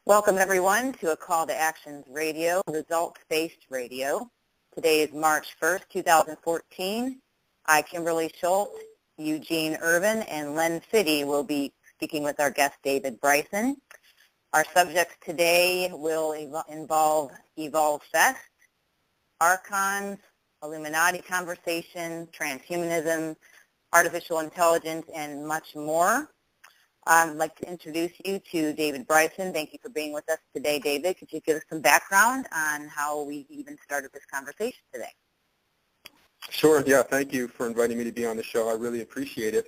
Welcome, everyone, to A Call to Actions Radio, results-based radio. Today is March 1st, 2014. I, Kimberlee Schultz, Eugene Irvin, and Len Fitty will be speaking with our guest, David Bryson. Our subjects today will involve Evolve Fest, Archons, Illuminati conversation, transhumanism, artificial intelligence, and much more. I'd like to introduce you to David Bryson. Thank you for being with us today, David. Could you give us some background on how we even started this conversation today? Sure. Yeah, thank you for inviting me to be on the show. I really appreciate it.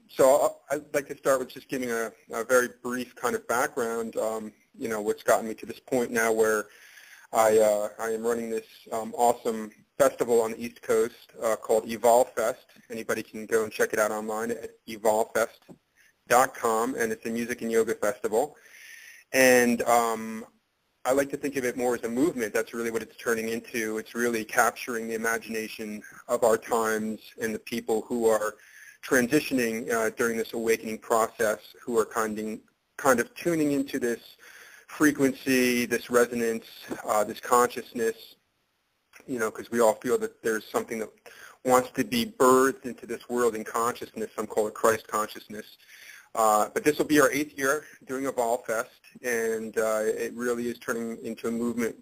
So I'd like to start with just giving a very brief kind of background, what's gotten me to this point now where I am running this awesome festival on the East Coast called Evolve Fest. Anybody can go and check it out online at evolvefest.com, and it's a music and yoga festival. And I like to think of it more as a movement. That's really what it's turning into. It's really capturing the imagination of our times and the people who are transitioning during this awakening process, who are kind of tuning into this frequency, this resonance, this consciousness, because we all feel that there's something that wants to be birthed into this world in consciousness. Some call it Christ consciousness. But this will be our 8th year doing Evolve Fest, and it really is turning into a movement.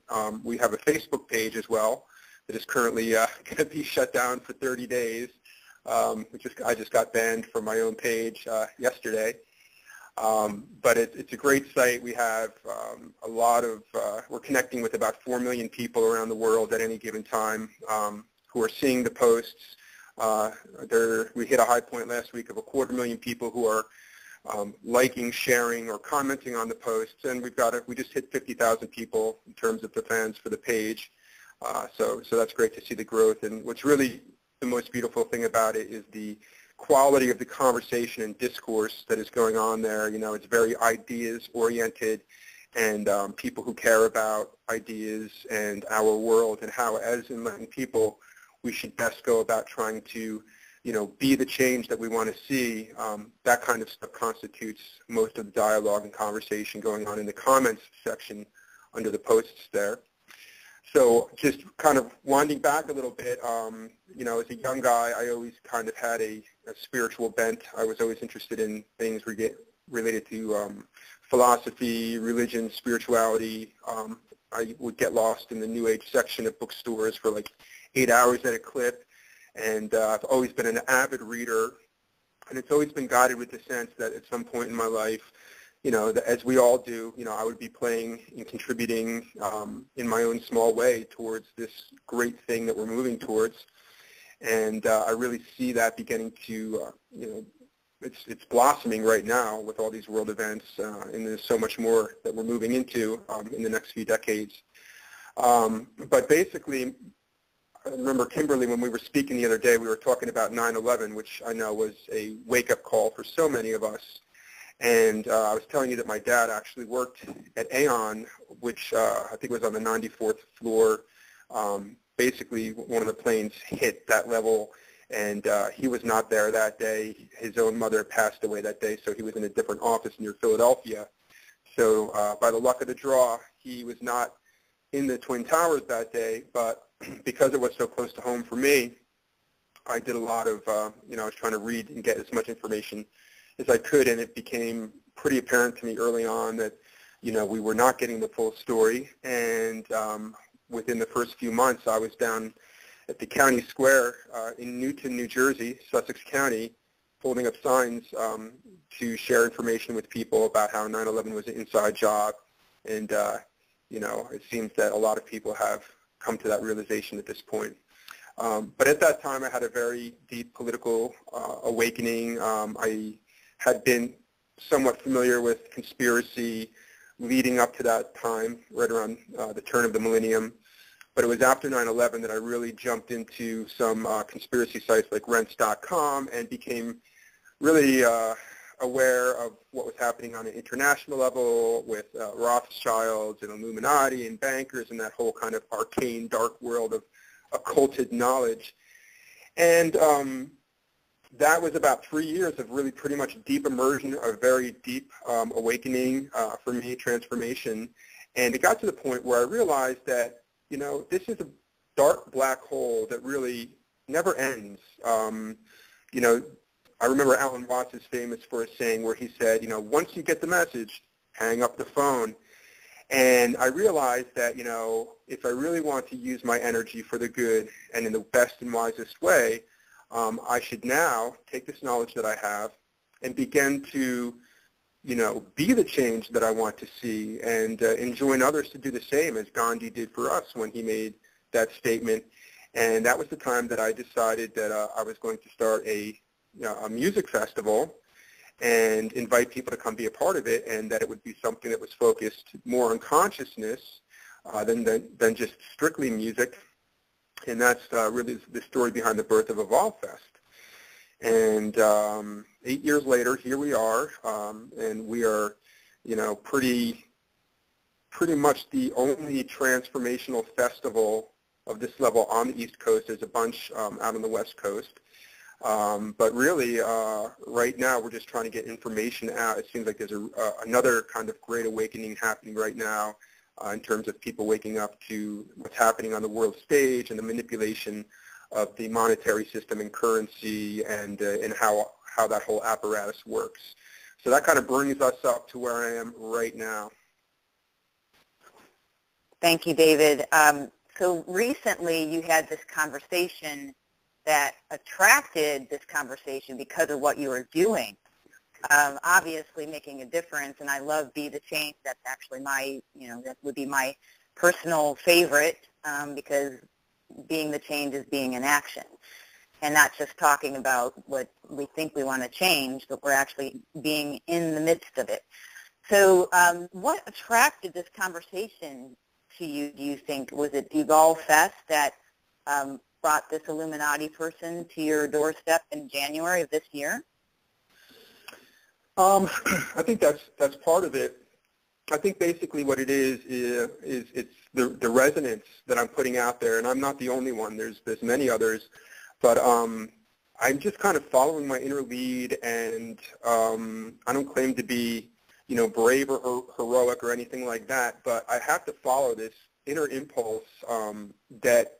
We have a Facebook page as well that is currently going to be shut down for 30 days. I just got banned from my own page yesterday. But it's a great site. We have we're connecting with about 4 million people around the world at any given time who are seeing the posts. We hit a high point last week of 250,000 people who are liking, sharing, or commenting on the posts, and we just hit 50,000 people in terms of the fans for the page. So that's great to see the growth. And what's really the most beautiful thing about it is the quality of the conversation and discourse that is going on there. It's very ideas-oriented, and people who care about ideas and our world and how, as enlightened people, we should best go about trying to be the change that we want to see. That kind of stuff constitutes most of the dialogue and conversation going on in the comments section under the posts there. So just kind of winding back a little bit, as a young guy, I always kind of had a spiritual bent. I was always interested in things related to philosophy, religion, spirituality. I would get lost in the New Age section of bookstores for like 8 hours at a clip. And I've always been an avid reader, and it's always been guided with the sense that at some point in my life, that as we all do, I would be playing and contributing in my own small way towards this great thing that we're moving towards. And I really see that beginning to, it's blossoming right now with all these world events, and there's so much more that we're moving into in the next few decades. But basically, I remember, Kimberlee, when we were speaking the other day, we were talking about 9/11, which I know was a wake-up call for so many of us. And I was telling you that my dad actually worked at Archon, which I think was on the 94th floor. Basically, one of the planes hit that level, and he was not there that day. His own mother passed away that day, so he was in a different office near Philadelphia. So by the luck of the draw, he was not in the Twin Towers that day, but because it was so close to home for me, I did a lot of, I was trying to read and get as much information as I could, and it became pretty apparent to me early on that, we were not getting the full story. And within the first few months, I was down at the county square in Newton, New Jersey, Sussex County, holding up signs to share information with people about how 9/11 was an inside job. And, it seems that a lot of people have come to that realization at this point. But at that time, I had a very deep political awakening. I had been somewhat familiar with conspiracy leading up to that time, right around the turn of the millennium. But it was after 9/11 that I really jumped into some conspiracy sites like rents.com and became really aware of what was happening on an international level with Rothschilds and Illuminati and bankers and that whole kind of arcane, dark world of occulted knowledge. And that was about 3 years of really pretty much deep immersion, a very deep awakening for me, transformation. And it got to the point where I realized that, you know, this is a dark black hole that really never ends. You know, I remember Alan Watts is famous for a saying where he said, you know, once you get the message, hang up the phone. And I realized that, you know, if I really want to use my energy for the good and in the best and wisest way, I should now take this knowledge that I have and begin to, you know, be the change that I want to see and enjoin others to do the same as Gandhi did for us when he made that statement. And that was the time that I decided that I was going to start a music festival and invite people to come be a part of it, and that it would be something that was focused more on consciousness than just strictly music. And that's really the story behind the birth of Evolve Fest. And 8 years later, here we are, and we are, you know, pretty much the only transformational festival of this level on the East Coast. There's a bunch out on the West Coast. But really, right now, we're just trying to get information out. It seems like there's another kind of great awakening happening right now in terms of people waking up to what's happening on the world stage and the manipulation of the monetary system and currency and how that whole apparatus works. So that kind of brings us up to where I am right now. Thank you, David. So recently you had this conversation that attracted this conversation because of what you were doing. Obviously making a difference, and I love Be the Change. That's actually my, you know, that would be my personal favorite because being the change is being in action and not just talking about what we think we want to change, but we're actually being in the midst of it. So what attracted this conversation to you, do you think? Was it Evolve Fest that brought this Illuminati person to your doorstep in January of this year? I think that's part of it. I think basically what it is it's the resonance that I'm putting out there, and I'm not the only one. There's many others, but I'm just kind of following my inner lead, and I don't claim to be, you know, brave or heroic or anything like that, but I have to follow this inner impulse that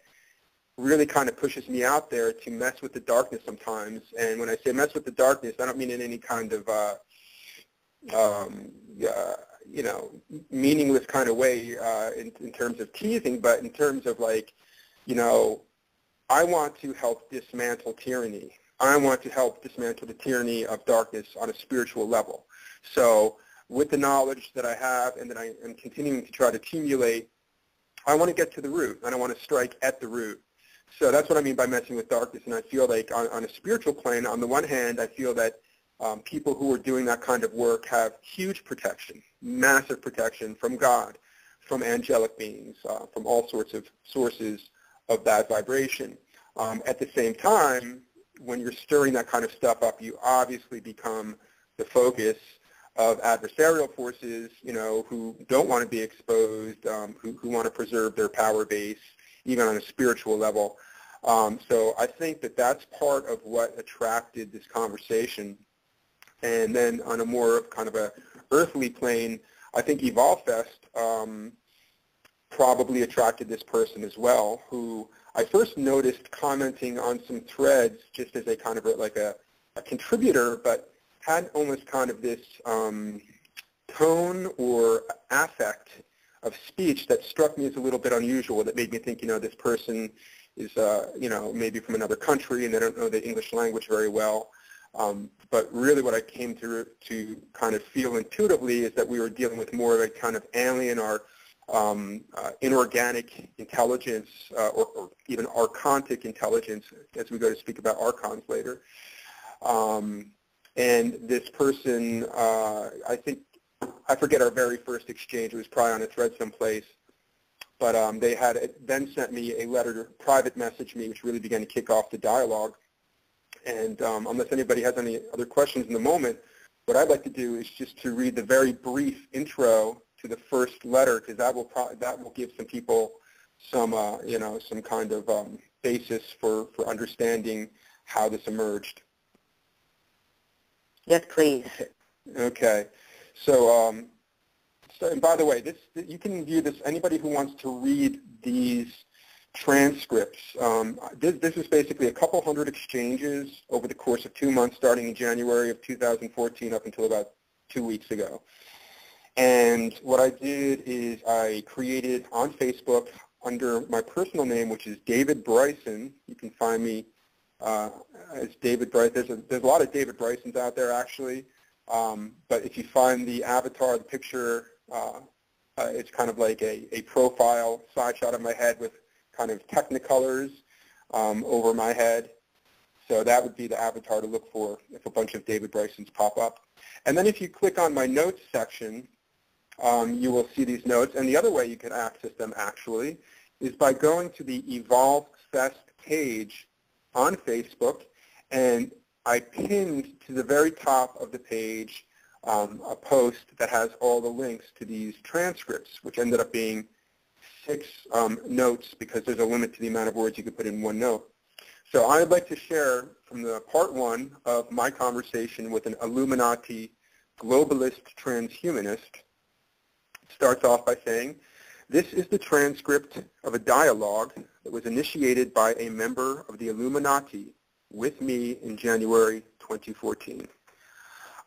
really kind of pushes me out there to mess with the darkness sometimes. And when I say mess with the darkness, I don't mean in any kind of, you know, meaningless kind of way in terms of teasing, but in terms of like, you know, I want to help dismantle tyranny. I want to help dismantle the tyranny of darkness on a spiritual level. So with the knowledge that I have and that I am continuing to try to accumulate, I want to get to the root, and I want to strike at the root. So that's what I mean by messing with darkness. And I feel like on a spiritual plane, on the one hand, I feel that people who are doing that kind of work have huge protection, massive protection from God, from angelic beings, from all sorts of sources of that vibration. At the same time, when you're stirring that kind of stuff up, you obviously become the focus of adversarial forces, you know, who don't want to be exposed, who want to preserve their power base, even on a spiritual level. So I think that that's part of what attracted this conversation. And then on a more kind of a earthly plane, I think Evolve Fest probably attracted this person as well, who I first noticed commenting on some threads just as a kind of like a contributor, but had almost kind of this tone or affect of speech that struck me as a little bit unusual, that made me think, you know, this person is, you know, maybe from another country and they don't know the English language very well. But really what I came to kind of feel intuitively is that we were dealing with more of a kind of alien or inorganic intelligence or even archontic intelligence, as we go to speak about Archons later. And this person, I think, I forget our very first exchange. It was probably on a thread someplace. But they had then sent me a letter, private message me, which really began to kick off the dialogue. And unless anybody has any other questions in the moment, what I'd like to do is just to read the very brief intro to the first letter, because that will give some people some you know, some kind of basis for understanding how this emerged. Yes, please. Okay. So, and by the way, you can view this, anybody who wants to read these transcripts, this is basically a couple hundred exchanges over the course of 2 months starting in January of 2014 up until about 2 weeks ago. And what I did is I created on Facebook under my personal name, which is David Bryson. You can find me as David Bryson. There's a lot of David Brysons out there, actually. But if you find the avatar, the picture, it's kind of like a profile side shot of my head with kind of technicolors over my head. So that would be the avatar to look for if a bunch of David Brysons pop up. And then if you click on my notes section, you will see these notes. And the other way you can access them, actually, is by going to the Evolve Fest page on Facebook. And I pinned to the very top of the page a post that has all the links to these transcripts, which ended up being 6 notes because there's a limit to the amount of words you can put in one note. So I'd like to share from the part 1 of my conversation with an Illuminati globalist transhumanist. It starts off by saying, "This is the transcript of a dialogue that was initiated by a member of the Illuminati with me in January 2014.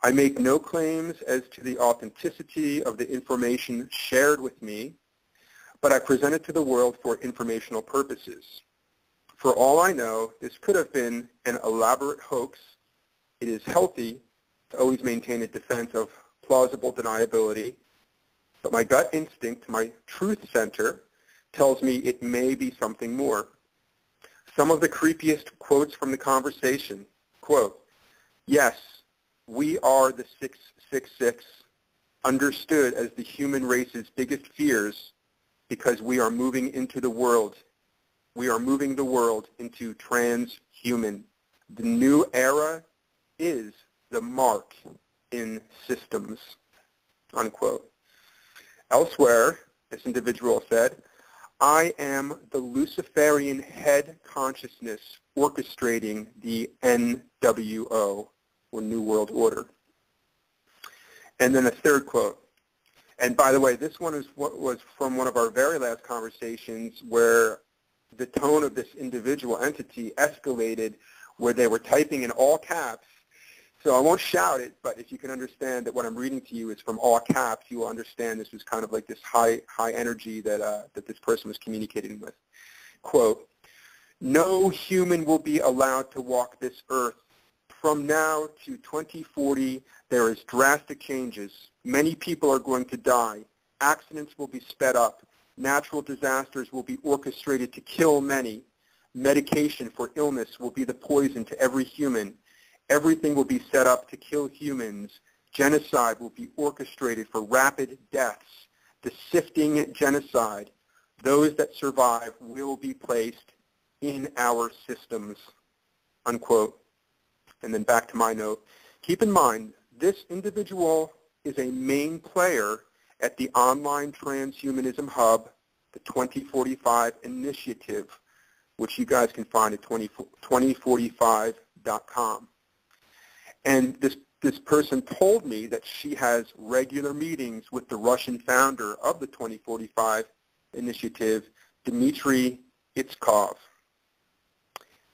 I make no claims as to the authenticity of the information shared with me, but I present it to the world for informational purposes. For all I know, this could have been an elaborate hoax. It is healthy to always maintain a defense of plausible deniability, but my gut instinct, my truth center, tells me it may be something more. Some of the creepiest quotes from the conversation, quote, "Yes, we are the 666, understood as the human race's biggest fears because we are moving into the world. We are moving the world into transhuman. The new era is the mark in systems," unquote. Elsewhere, this individual said, "I am the Luciferian head consciousness orchestrating the NWO, or New World Order." And then a third quote. And by the way, this one is what was from one of our very last conversations where the tone of this individual entity escalated where they were typing in all caps. So I won't shout it, but if you can understand that what I'm reading to you is from all caps, you will understand this was kind of like this high energy that this person was communicating with. Quote, "No human will be allowed to walk this earth. From now to 2040, there is drastic changes. Many people are going to die. Accidents will be sped up. Natural disasters will be orchestrated to kill many. Medication for illness will be the poison to every human. Everything will be set up to kill humans. Genocide will be orchestrated for rapid deaths. The sifting genocide. Those that survive will be placed in our systems," unquote. And then back to my note. Keep in mind, this individual is a main player at the online transhumanism hub, the 2045 initiative, which you guys can find at 2045.com. And this person told me that she has regular meetings with the Russian founder of the 2045 initiative, Dmitry Itskov.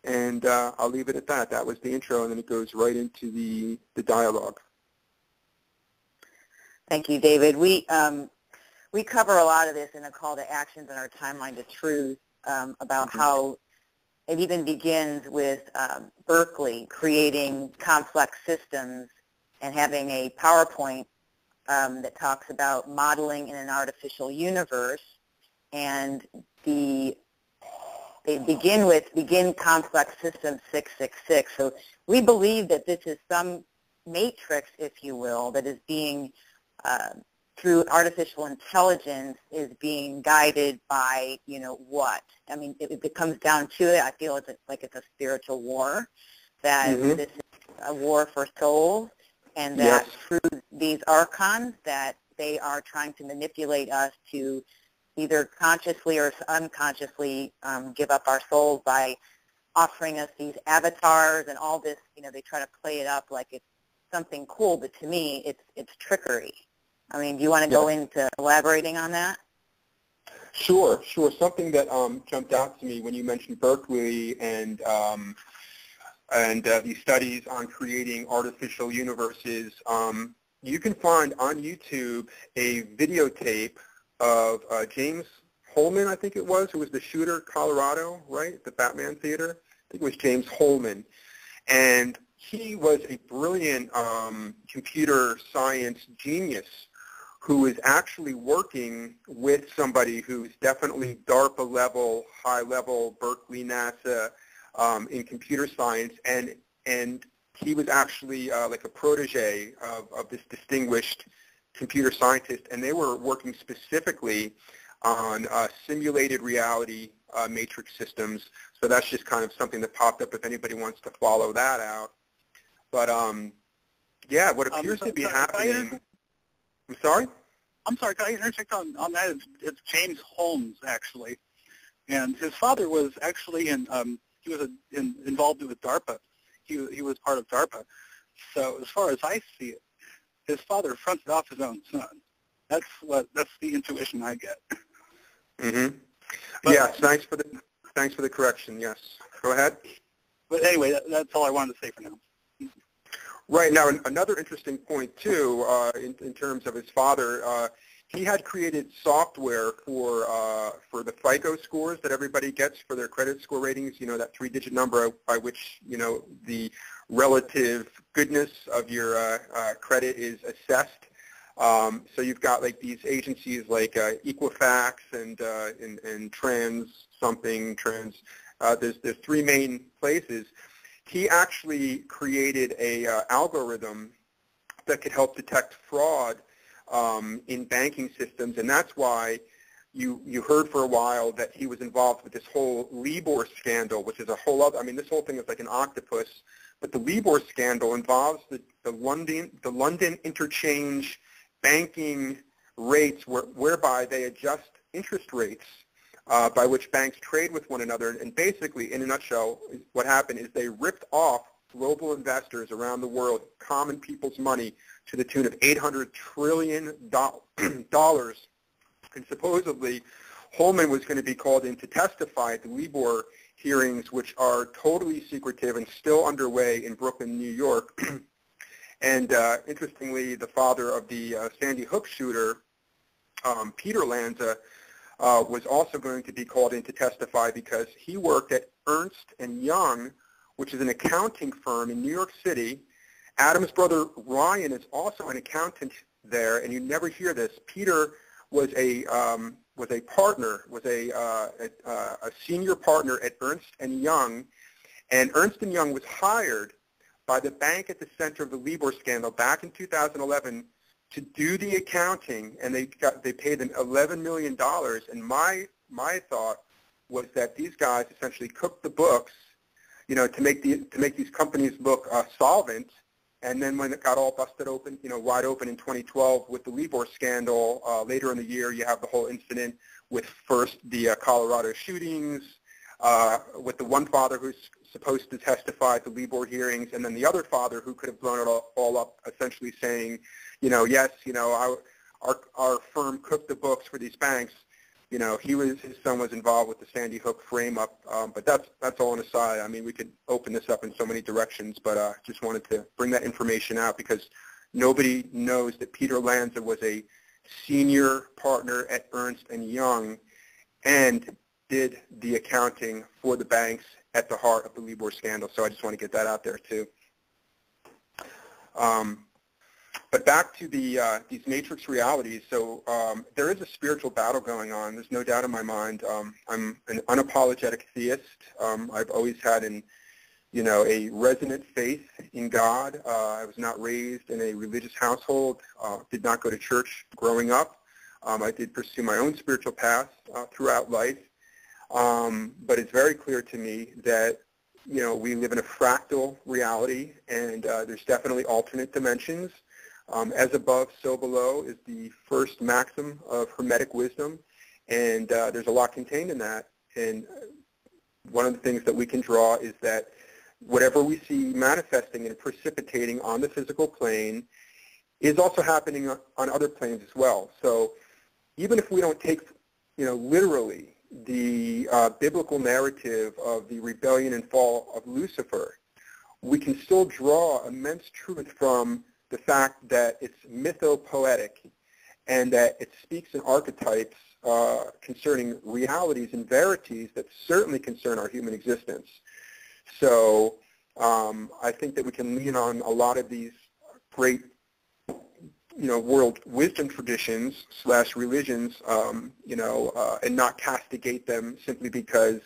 And I'll leave it at that. That was the intro, and then it goes right into the dialogue. Thank you, David. We cover a lot of this in a call to actions in our timeline to truth about how it even begins with Berkeley creating complex systems and having a PowerPoint that talks about modeling in an artificial universe, and they begin complex systems 666. So we believe that this is some matrix, if you will, that is being through artificial intelligence is being guided by, what? I mean, it comes down to it. I feel it's a spiritual war, that this is a war for souls, and that through these Archons that they are trying to manipulate us to either consciously or unconsciously give up our souls by offering us these avatars and all this, they try to play it up like it's something cool, but to me, it's trickery. I mean, do you want to go into elaborating on that? Sure. Something that jumped out to me when you mentioned Berkeley and these studies on creating artificial universes. You can find on YouTube a videotape of James Holman, I think it was, who was the shooter, Colorado, right, the Batman Theater. I think it was James Holman. And he was a brilliant computer science genius who is actually working with somebody who's definitely DARPA level, high level, Berkeley, NASA, in computer science, and he was actually like a protege of this distinguished computer scientist, and they were working specifically on simulated reality matrix systems. So that's just kind of something that popped up if anybody wants to follow that out. But yeah, what appears to be happening. I'm sorry? I'm sorry, can I interject on that? It's James Holmes, actually. And his father was actually involved with DARPA. He was part of DARPA. So as far as I see it, his father fronted off his own son. That's the intuition I get. Mm-hmm. Yes, thanks for the correction, yes. Go ahead. But anyway, that's all I wanted to say for now. Right. Now, another interesting point, too, in terms of his father, he had created software for the FICO scores that everybody gets for their credit score ratings, you know, that three-digit number by which, you know, the relative goodness of your credit is assessed. So you've got, like, these agencies like Equifax and Trans something, there's three main places. He actually created a algorithm that could help detect fraud in banking systems, and that's why you heard for a while that he was involved with this whole Libor scandal, which is a whole other, I mean, this whole thing is like an octopus, but the Libor scandal involves the London interchange banking rates whereby they adjust interest rates by which banks trade with one another. And basically, in a nutshell, what happened is they ripped off global investors around the world, common people's money, to the tune of $800 trillion. And supposedly, Holman was going to be called in to testify at the Libor hearings, which are totally secretive and still underway in Brooklyn, New York. And interestingly, the father of the Sandy Hook shooter, Peter Lanza, was also going to be called in to testify because he worked at Ernst & Young, which is an accounting firm in New York City. Adam's brother Ryan is also an accountant there, and you never hear this. Peter was a senior partner at Ernst & Young, and Ernst & Young was hired by the bank at the center of the Libor scandal back in 2011 to do the accounting, and they paid them $11 million. And my thought was that these guys essentially cooked the books, you know, to make these companies look solvent. And then when it got all busted open, you know, wide open in 2012 with the Libor scandal, later in the year you have the whole incident with first the Colorado shootings, with the one father who's supposed to testify at the Libor hearings, and then the other father who could have blown it all up, essentially saying, you know, yes, you know, our firm cooked the books for these banks. You know, his son was involved with the Sandy Hook frame-up, but that's all on the side. I mean, we could open this up in so many directions, but just wanted to bring that information out because nobody knows that Peter Lanza was a senior partner at Ernst & Young and did the accounting for the banks at the heart of the Libor scandal. So I just want to get that out there too. But back to these matrix realities. So there is a spiritual battle going on. There's no doubt in my mind. I'm an unapologetic theist. I've always had a resonant faith in God. I was not raised in a religious household. Did not go to church growing up. I did pursue my own spiritual path throughout life. But it's very clear to me that, you know, we live in a fractal reality, and there's definitely alternate dimensions. As above, so below is the first maxim of Hermetic wisdom, and there's a lot contained in that. And one of the things that we can draw is that whatever we see manifesting and precipitating on the physical plane is also happening on other planes as well. So even if we don't take, literally the biblical narrative of the rebellion and fall of Lucifer, we can still draw immense truth from the fact that it's mythopoetic and that it speaks in archetypes concerning realities and verities that certainly concern our human existence. So I think that we can lean on a lot of these great, world wisdom traditions / religions, and not castigate them simply because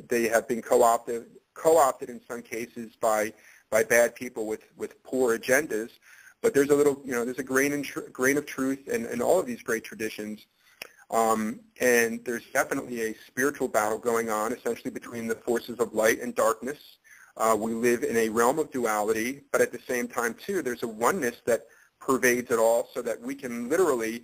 they have been co-opted in some cases by bad people with poor agendas. But there's a little, there's a grain of truth in all of these great traditions. And there's definitely a spiritual battle going on, essentially between the forces of light and darkness. We live in a realm of duality, but at the same time, too, there's a oneness that pervades it all, so that we can literally,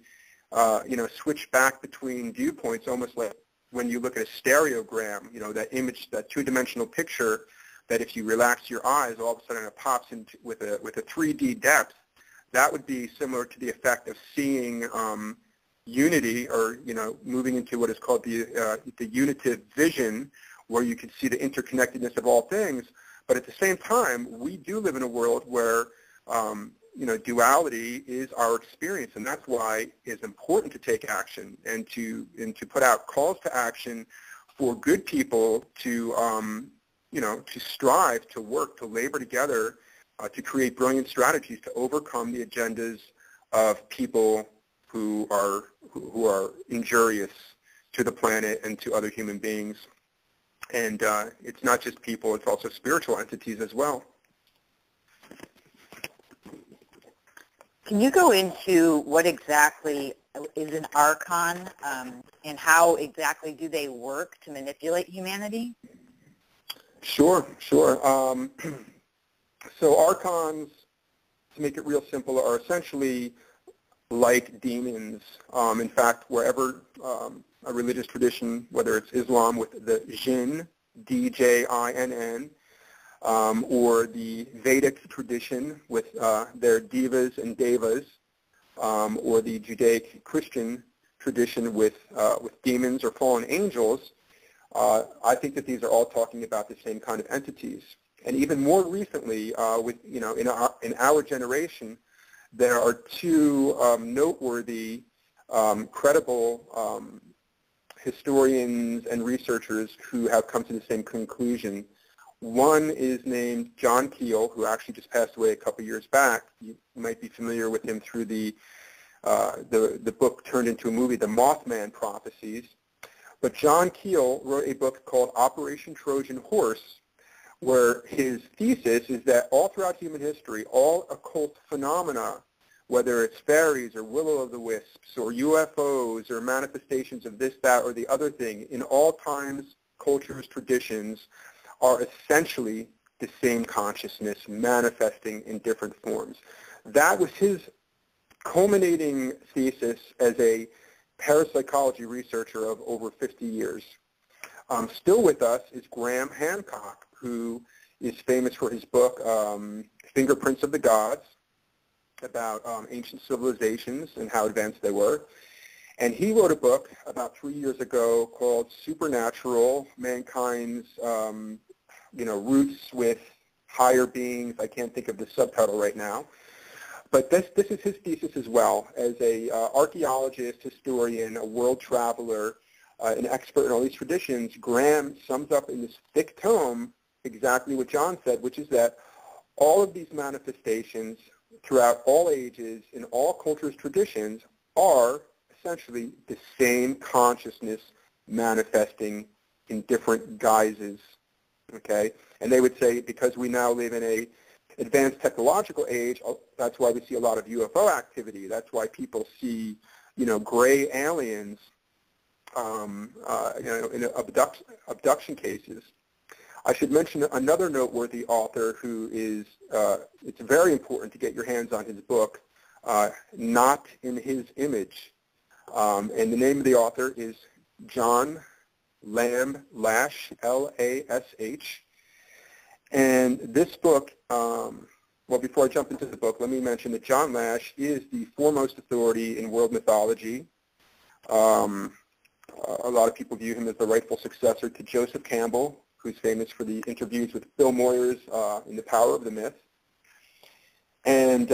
switch back between viewpoints, almost like when you look at a stereogram, that image, that two-dimensional picture, that if you relax your eyes, all of a sudden it pops into with a 3D depth. That would be similar to the effect of seeing unity, or moving into what is called the unitive vision, where you can see the interconnectedness of all things. But at the same time, we do live in a world where duality is our experience, and that's why it's important to take action and to put out calls to action for good people to to strive, to work, to labor together, to create brilliant strategies to overcome the agendas of people who are injurious to the planet and to other human beings. And it's not just people, it's also spiritual entities as well. Can you go into what exactly is an Archon, and how exactly do they work to manipulate humanity? Sure. So Archons, to make it real simple, are essentially like demons. In fact, wherever a religious tradition, whether it's Islam with the Jinn, D-J-I-N-N, or the Vedic tradition with their divas and devas, or the Judaic Christian tradition with demons or fallen angels, I think that these are all talking about the same kind of entities. And even more recently, in our generation, there are two noteworthy, credible historians and researchers who have come to the same conclusion. One is named John Keel, who actually just passed away a couple years back. You might be familiar with him through the book turned into a movie, The Mothman Prophecies. But John Keel wrote a book called Operation Trojan Horse, where his thesis is that all throughout human history, all occult phenomena, whether it's fairies or will-o'-the-wisps or UFOs or manifestations of this, that, or the other thing, in all times, cultures, traditions, are essentially the same consciousness manifesting in different forms. That was his culminating thesis as a parapsychology researcher of over 50 years. Still with us is Graham Hancock, who is famous for his book, Fingerprints of the Gods, about ancient civilizations and how advanced they were. And he wrote a book about 3 years ago called Supernatural, Mankind's Roots with Higher Beings. I can't think of the subtitle right now. But this is his thesis as well. As a archaeologist, historian, a world traveler, an expert in all these traditions, Graham sums up in this thick tome exactly what John said, which is that all of these manifestations throughout all ages, in all cultures, traditions, are essentially the same consciousness manifesting in different guises, okay? And they would say, because we now live in a advanced technological age, that's why we see a lot of UFO activity. That's why people see, gray aliens, in abduction cases. I should mention another noteworthy author who is, it's very important to get your hands on his book, Not in His Image. And the name of the author is John Lash, L-A-S-H. And this book, well, before I jump into the book, let me mention that John Lash is the foremost authority in world mythology. A lot of people view him as the rightful successor to Joseph Campbell, who's famous for the interviews with Bill Moyers in The Power of the Myth. And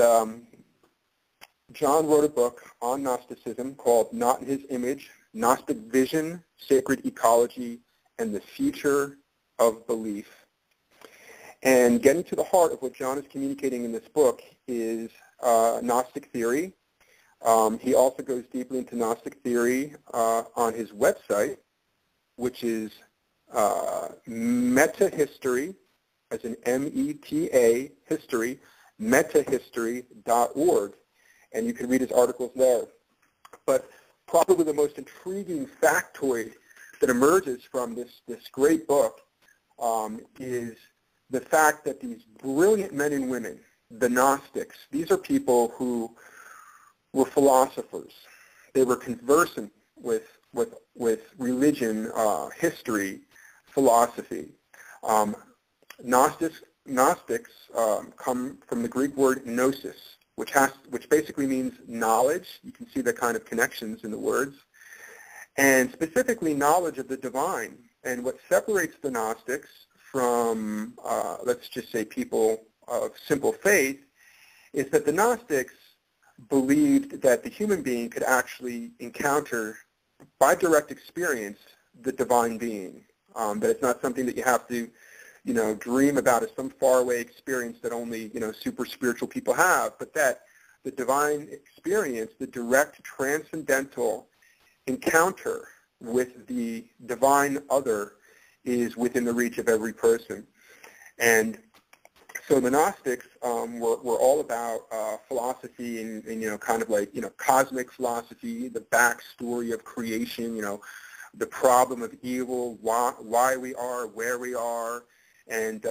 John wrote a book on Gnosticism called Not in His Image, Gnostic Vision, Sacred Ecology, and the Future of Belief. And getting to the heart of what John is communicating in this book is Gnostic theory. He also goes deeply into Gnostic theory on his website, which is metahistory, as in M-E-T-A, history, metahistory.org. And you can read his articles there. But probably the most intriguing factoid that emerges from this great book is the fact that these brilliant men and women, the Gnostics, these are people who were philosophers. They were conversant with religion, history, philosophy. Gnostics come from the Greek word gnosis, which basically means knowledge. You can see the kind of connections in the words. And specifically knowledge of the divine. And what separates the Gnostics from, let's just say, people of simple faith, is that the Gnostics believed that the human being could actually encounter, by direct experience, the divine being. That it's not something that you have to, dream about as some faraway experience that only, super spiritual people have, but that the divine experience, the direct transcendental encounter with the divine other, is within the reach of every person. And so the Gnostics were all about philosophy and kind of like, cosmic philosophy, the backstory of creation, the problem of evil, why we are, where we are. And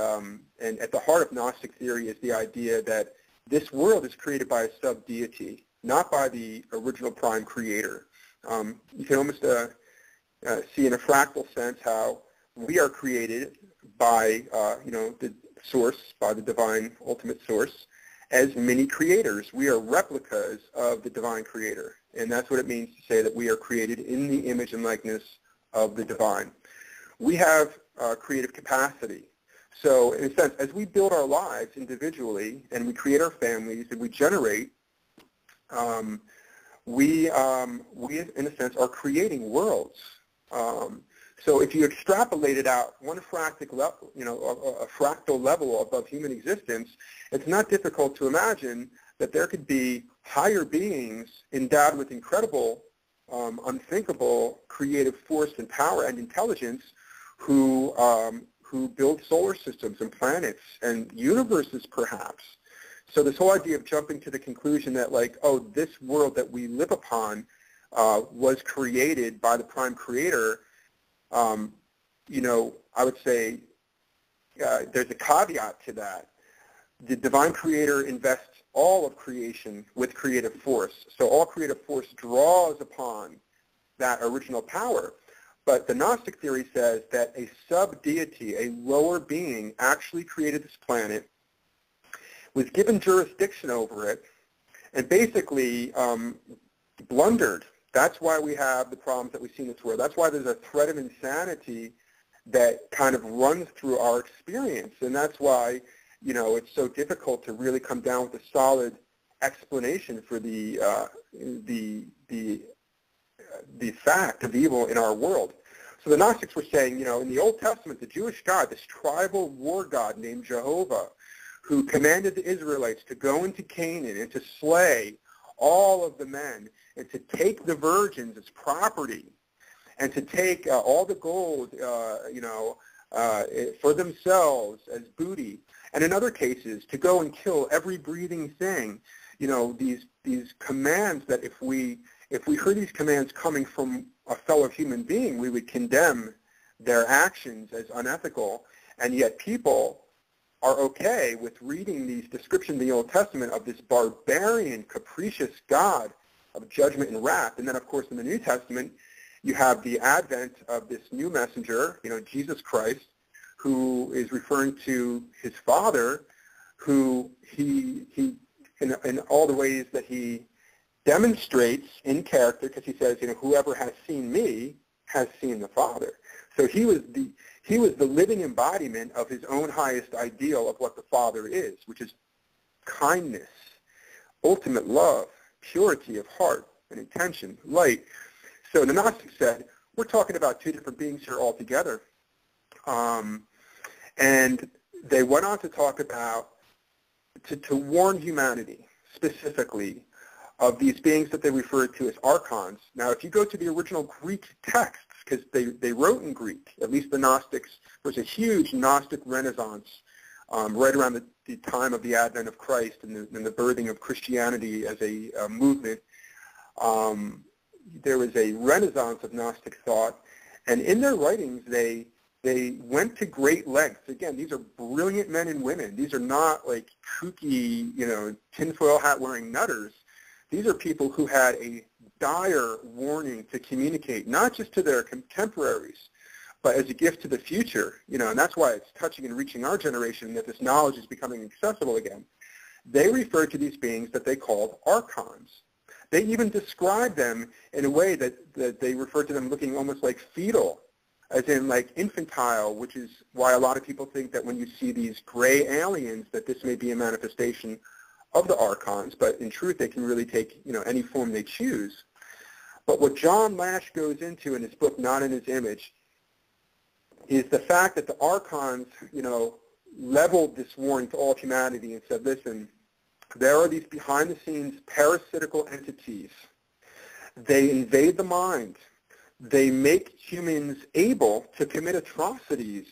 at the heart of Gnostic theory is the idea that this world is created by a sub-deity, not by the original prime creator. You can almost see in a fractal sense how we are created by, the source, by the divine ultimate source, as many creators. We are replicas of the divine creator. And that's what it means to say that we are created in the image and likeness of the divine. We have creative capacity. So in a sense, as we build our lives individually and we create our families and we generate, we in a sense are creating worlds. So if you extrapolate it out one fractal level, a fractal level above human existence, it's not difficult to imagine that there could be higher beings endowed with incredible, unthinkable creative force and power and intelligence who build solar systems and planets and universes perhaps. So this whole idea of jumping to the conclusion that this world that we live upon was created by the prime creator, I would say there's a caveat to that. The divine creator invests all of creation with creative force. So all creative force draws upon that original power. But the Gnostic theory says that a sub-deity, a lower being, actually created this planet, was given jurisdiction over it, and basically blundered. That's why we have the problems that we see in this world. That's why there's a threat of insanity that kind of runs through our experience. And that's why, it's so difficult to really come down with a solid explanation for the fact of evil in our world. So the Gnostics were saying, in the Old Testament, the Jewish God, this tribal war god named Jehovah, who commanded the Israelites to go into Canaan and to slay all of the men and to take the virgins as property and to take all the gold, for themselves as booty. And in other cases, to go and kill every breathing thing. These commands that if we heard these commands coming from a fellow human being, we would condemn their actions as unethical. And yet people are okay with reading these descriptions in the Old Testament of this barbarian, capricious God of judgment and wrath. And then, of course, in the New Testament, you have the advent of this new messenger, Jesus Christ, who is referring to his father, who he in all the ways that he demonstrates in character, because he says, whoever has seen me has seen the Father. So he was the living embodiment of his own highest ideal of what the Father is, which is kindness, ultimate love, purity of heart and intention, light. So the Gnostics said, we're talking about two different beings here altogether. And they went on to talk about, to warn humanity specifically of these beings that they referred to as Archons. Now, if you go to the original Greek texts, because they wrote in Greek, at least the Gnostics, there was a huge Gnostic renaissance right around the time of the advent of Christ and the birthing of Christianity as a movement. There was a renaissance of Gnostic thought, and in their writings, they went to great lengths. Again, these are brilliant men and women. These are not like kooky, tinfoil hat-wearing nutters. These are people who had a dire warning to communicate, not just to their contemporaries, but as a gift to the future. And that's why it's touching and reaching our generation that this knowledge is becoming accessible again. They referred to these beings that they called Archons. They even described them in a way that they referred to them looking almost like fetal, as in like infantile, which is why a lot of people think that when you see these gray aliens, that this may be a manifestation of the Archons, but in truth they can really take any form they choose. But what John Lash goes into in his book, Not in His Image, is the fact that the Archons, leveled this warning to all humanity and said, listen, there are these behind-the-scenes parasitical entities. They invade the mind. They make humans able to commit atrocities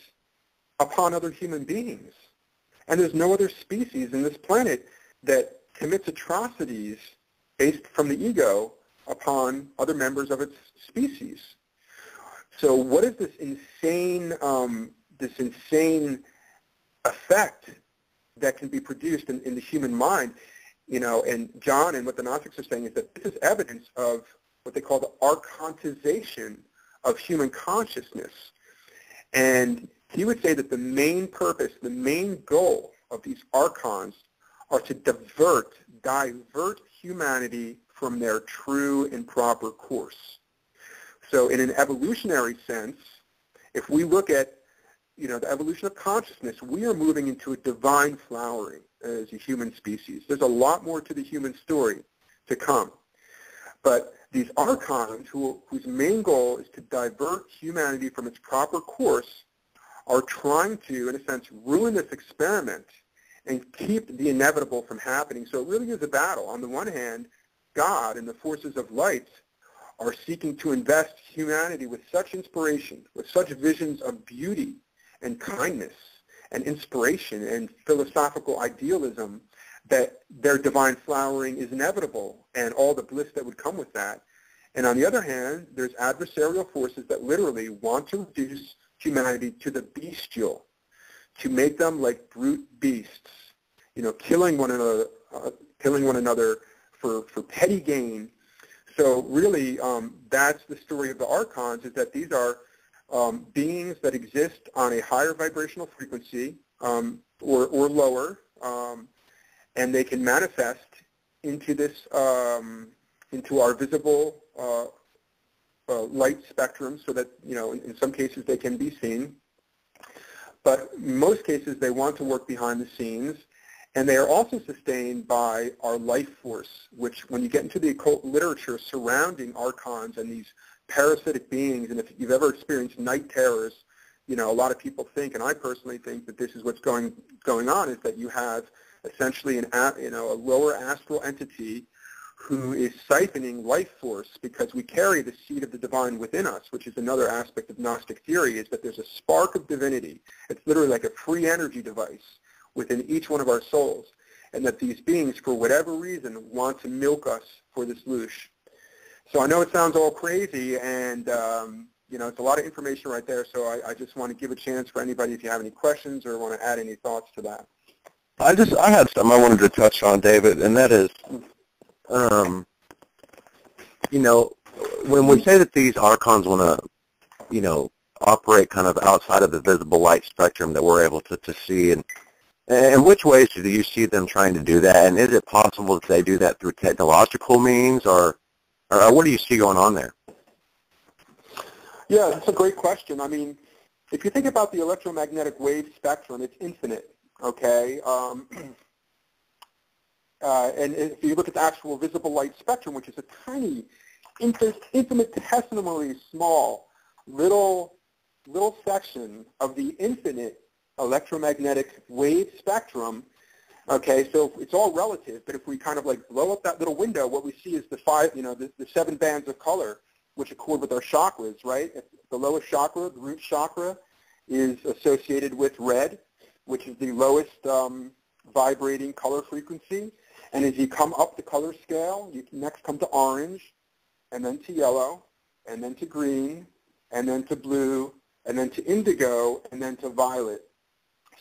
upon other human beings. And there's no other species in this planet that commits atrocities based from the ego upon other members of its species. So what is this insane effect that can be produced in the human mind? And John and what the Gnostics are saying is that this is evidence of what they call the archontization of human consciousness. And he would say that the main purpose, the main goal of these Archons are to divert humanity from their true and proper course. So in an evolutionary sense, if we look at the evolution of consciousness, we are moving into a divine flowering as a human species. There's a lot more to the human story to come. But these Archons, whose main goal is to divert humanity from its proper course, are trying to, in a sense, ruin this experiment and keep the inevitable from happening. So it really is a battle. On the one hand, God and the forces of light are seeking to invest humanity with such inspiration, with such visions of beauty and kindness and inspiration and philosophical idealism that their divine flowering is inevitable and all the bliss that would come with that. And on the other hand, there's adversarial forces that literally want to reduce humanity to the bestial, to make them like brute beasts, killing one another for petty gain. So really, that's the story of the Archons, is that these are beings that exist on a higher vibrational frequency or lower, and they can manifest into this, into our visible light spectrum, so that in some cases they can be seen. But in most cases, they want to work behind the scenes. And they are also sustained by our life force, which when you get into the occult literature surrounding Archons and these parasitic beings, and if you've ever experienced night terrors, a lot of people think, and I personally think, that this is what's going on, is that you have essentially a lower astral entity who is siphoning life force, because we carry the seed of the divine within us, which is another aspect of Gnostic theory, is that there's a spark of divinity. It's literally like a free energy device within each one of our souls, and that these beings, for whatever reason, want to milk us for this loosh. So I know it sounds all crazy, and it's a lot of information right there, so I just want to give a chance for anybody if you have any questions or want to add any thoughts to that. I had something I wanted to touch on, David, and that is, when we say that these Archons want to, operate kind of outside of the visible light spectrum that we're able to see? And in which ways do you see them trying to do that? And is it possible that they do that through technological means, or what do you see going on there? Yeah, that's a great question. I mean, if you think about the electromagnetic wave spectrum, it's infinite, okay? And if you look at the actual visible light spectrum, which is a tiny, infinitesimally small little section of the infinite electromagnetic wave spectrum, okay, so it's all relative, but if we kind of like blow up that little window, what we see is the 7 bands of color, which accord with our chakras, right? The lowest chakra, the root chakra, is associated with red, which is the lowest vibrating color frequency. And as you come up the color scale, you can next come to orange, and then to yellow, and then to green, and then to blue, and then to indigo, and then to violet.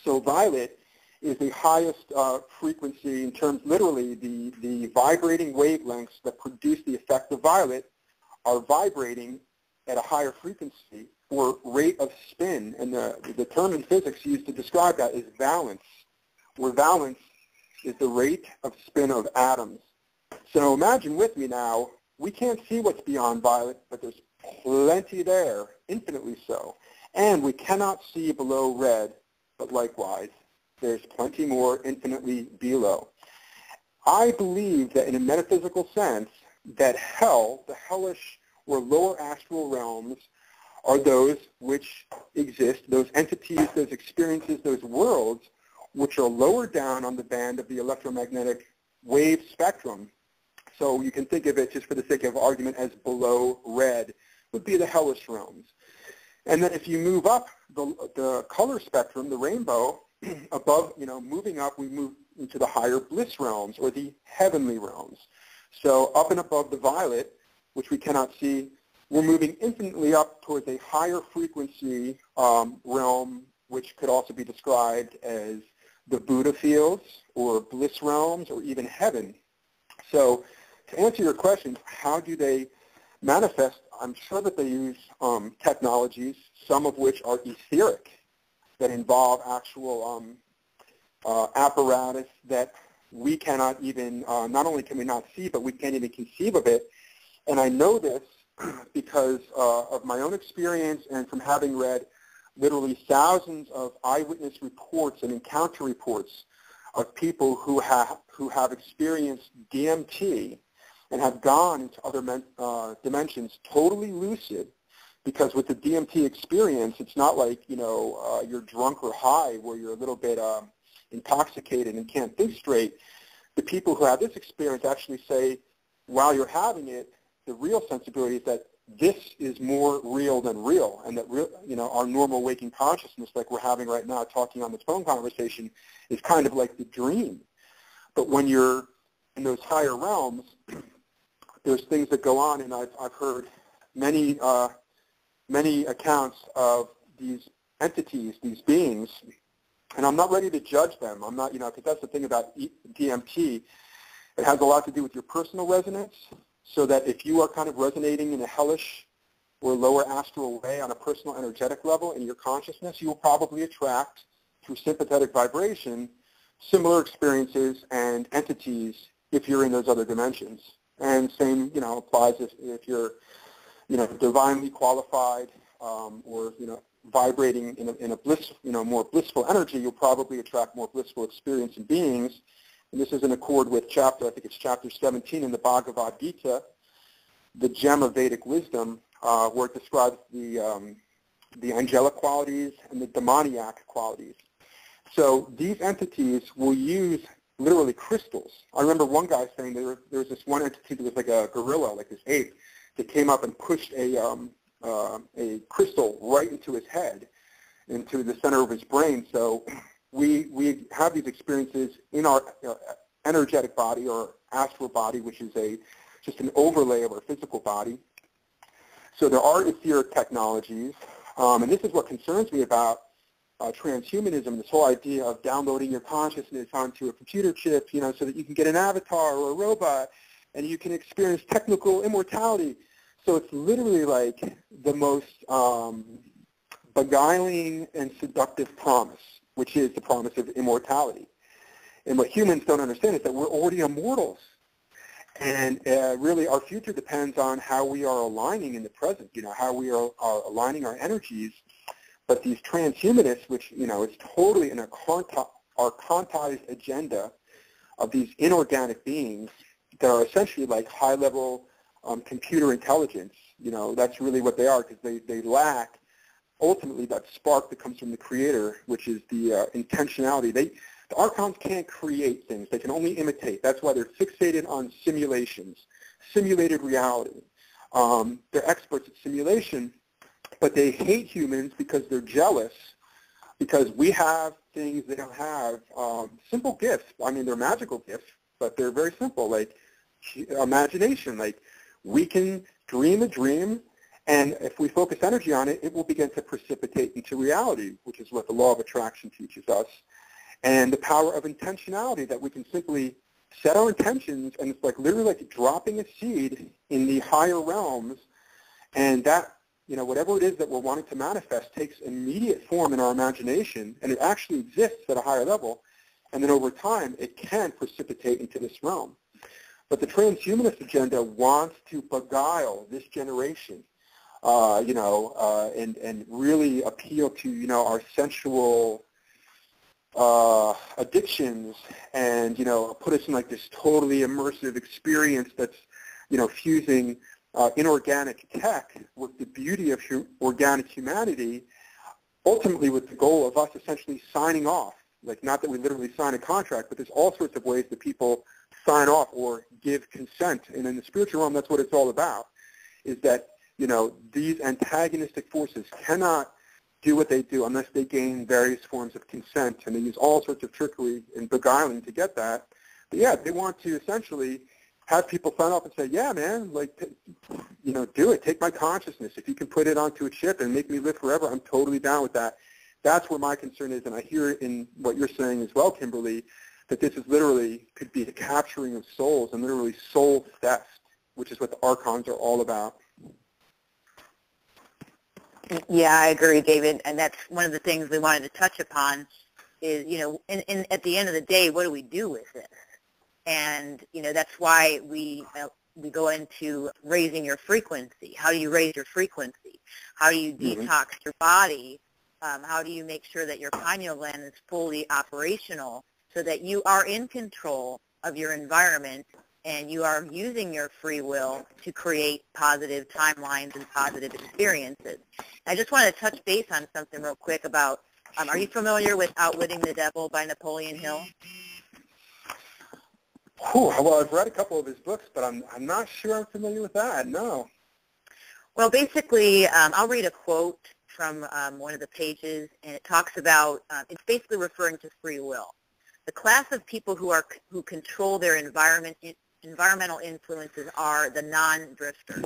So violet is the highest frequency in terms, literally, the vibrating wavelengths that produce the effect of violet are vibrating at a higher frequency or rate of spin. And the term in physics used to describe that is valence, where valence is the rate of spin of atoms. So imagine with me now, we can't see what's beyond violet, but there's plenty there, infinitely so. And we cannot see below red, but likewise, there's plenty more infinitely below. I believe that in a metaphysical sense, that hell, the hellish or lower astral realms, are those which exist, those entities, those experiences, those worlds, which are lower down on the band of the electromagnetic wave spectrum. So you can think of it, just for the sake of argument, as below red, would be the hellish realms. And then if you move up the color spectrum, the rainbow, above, moving up, we move into the higher bliss realms, or the heavenly realms. So up and above the violet, which we cannot see, we're moving infinitely up towards a higher frequency realm, which could also be described as the Buddha fields, or bliss realms, or even heaven. So to answer your question, how do they manifest? I'm sure that they use technologies, some of which are etheric, that involve actual apparatus that we cannot even, not only can we not see, but we can't even conceive of it. And I know this because of my own experience and from having read literally thousands of eyewitness reports and encounter reports of people who have experienced DMT and have gone into other dimensions totally lucid, because with the DMT experience, it's not like, you're drunk or high where you're a little bit intoxicated and can't think straight. The people who have this experience actually say, while you're having it, the real sensibility is that this is more real than real, and that our normal waking consciousness, like we're having right now talking on this phone conversation, is kind of like the dream. But when you're in those higher realms, there's things that go on, and I've heard many accounts of these entities, these beings, and I'm not ready to judge them. I'm not, because that's the thing about DMT. It has a lot to do with your personal resonance, so that if you are kind of resonating in a hellish or lower astral way on a personal energetic level in your consciousness, you will probably attract, through sympathetic vibration, similar experiences and entities if you're in those other dimensions. And same, applies if you're, divinely qualified or, vibrating in a bliss, more blissful energy, you'll probably attract more blissful experience and beings. And this is in accord with I think it's chapter 17 in the Bhagavad Gita, the gem of Vedic wisdom, where it describes the angelic qualities and the demoniac qualities. So these entities will use literally crystals. I remember one guy saying there was this one entity that was like a gorilla, like this ape, that came up and pushed a crystal right into his head, into the center of his brain. So we have these experiences in our energetic body or astral body, which is just an overlay of our physical body. So there are etheric technologies, and this is what concerns me about transhumanism, this whole idea of downloading your consciousness onto a computer chip, so that you can get an avatar or a robot, and you can experience technical immortality. So it's literally like the most beguiling and seductive promise, which is the promise of immortality. And what humans don't understand is that we're already immortals. And really our future depends on how we are aligning in the present, how we are aligning our energies. But these transhumanists, which, is totally an archontized agenda of these inorganic beings that are essentially like high-level computer intelligence, that's really what they are, because they lack ultimately that spark that comes from the Creator, which is the intentionality. The Archons can't create things. They can only imitate. That's why they're fixated on simulations, simulated reality. They're experts at simulation, but they hate humans because they're jealous, because we have things they don't have. Simple gifts. I mean, they're magical gifts, but they're very simple, like imagination. Like, we can dream a dream, and if we focus energy on it, it will begin to precipitate into reality, which is what the law of attraction teaches us. And the power of intentionality, that we can simply set our intentions, and it's like literally like dropping a seed in the higher realms, and that, whatever it is that we're wanting to manifest takes immediate form in our imagination, and it actually exists at a higher level, and then over time it can precipitate into this realm. But the transhumanist agenda wants to beguile this generation, and really appeal to, our sensual addictions, and, put us in like this totally immersive experience that's, fusing inorganic tech with the beauty of organic humanity, ultimately with the goal of us essentially signing off. Like, not that we literally sign a contract, but there's all sorts of ways that people sign off or give consent. And in the spiritual realm, that's what it's all about, is that, these antagonistic forces cannot do what they do unless they gain various forms of consent, and they use all sorts of trickery and beguiling to get that. But yeah, they want to essentially have people sign off and say, yeah, man, like, do it. Take my consciousness. If you can put it onto a chip and make me live forever, I'm totally down with that. That's where my concern is, and I hear it in what you're saying as well, Kimberlee, that this is literally could be the capturing of souls and literally soul theft, which is what the Archons are all about. Yeah, I agree, David, and that's one of the things we wanted to touch upon is, at the end of the day, what do we do with this? And, that's why we go into raising your frequency. How do you raise your frequency? How do you detox your body? How do you make sure that your pineal gland is fully operational so that you are in control of your environment and you are using your free will to create positive timelines and positive experiences? I just want to touch base on something real quick about, are you familiar with Outwitting the Devil by Napoleon Hill? Well, I've read a couple of his books, but I'm not sure I'm familiar with that, no. Well, basically, I'll read a quote from one of the pages, and it talks about, it's basically referring to free will. The class of people who control their environmental influences are the non-drifters.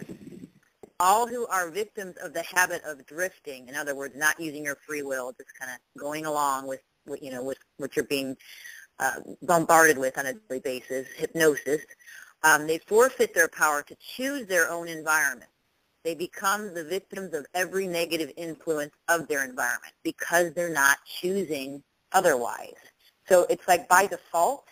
All who are victims of the habit of drifting, in other words, not using your free will, just kind of going along with what you're being bombarded with on a daily basis, hypnosis, they forfeit their power to choose their own environment. They become the victims of every negative influence of their environment because they're not choosing otherwise. So it's like by default,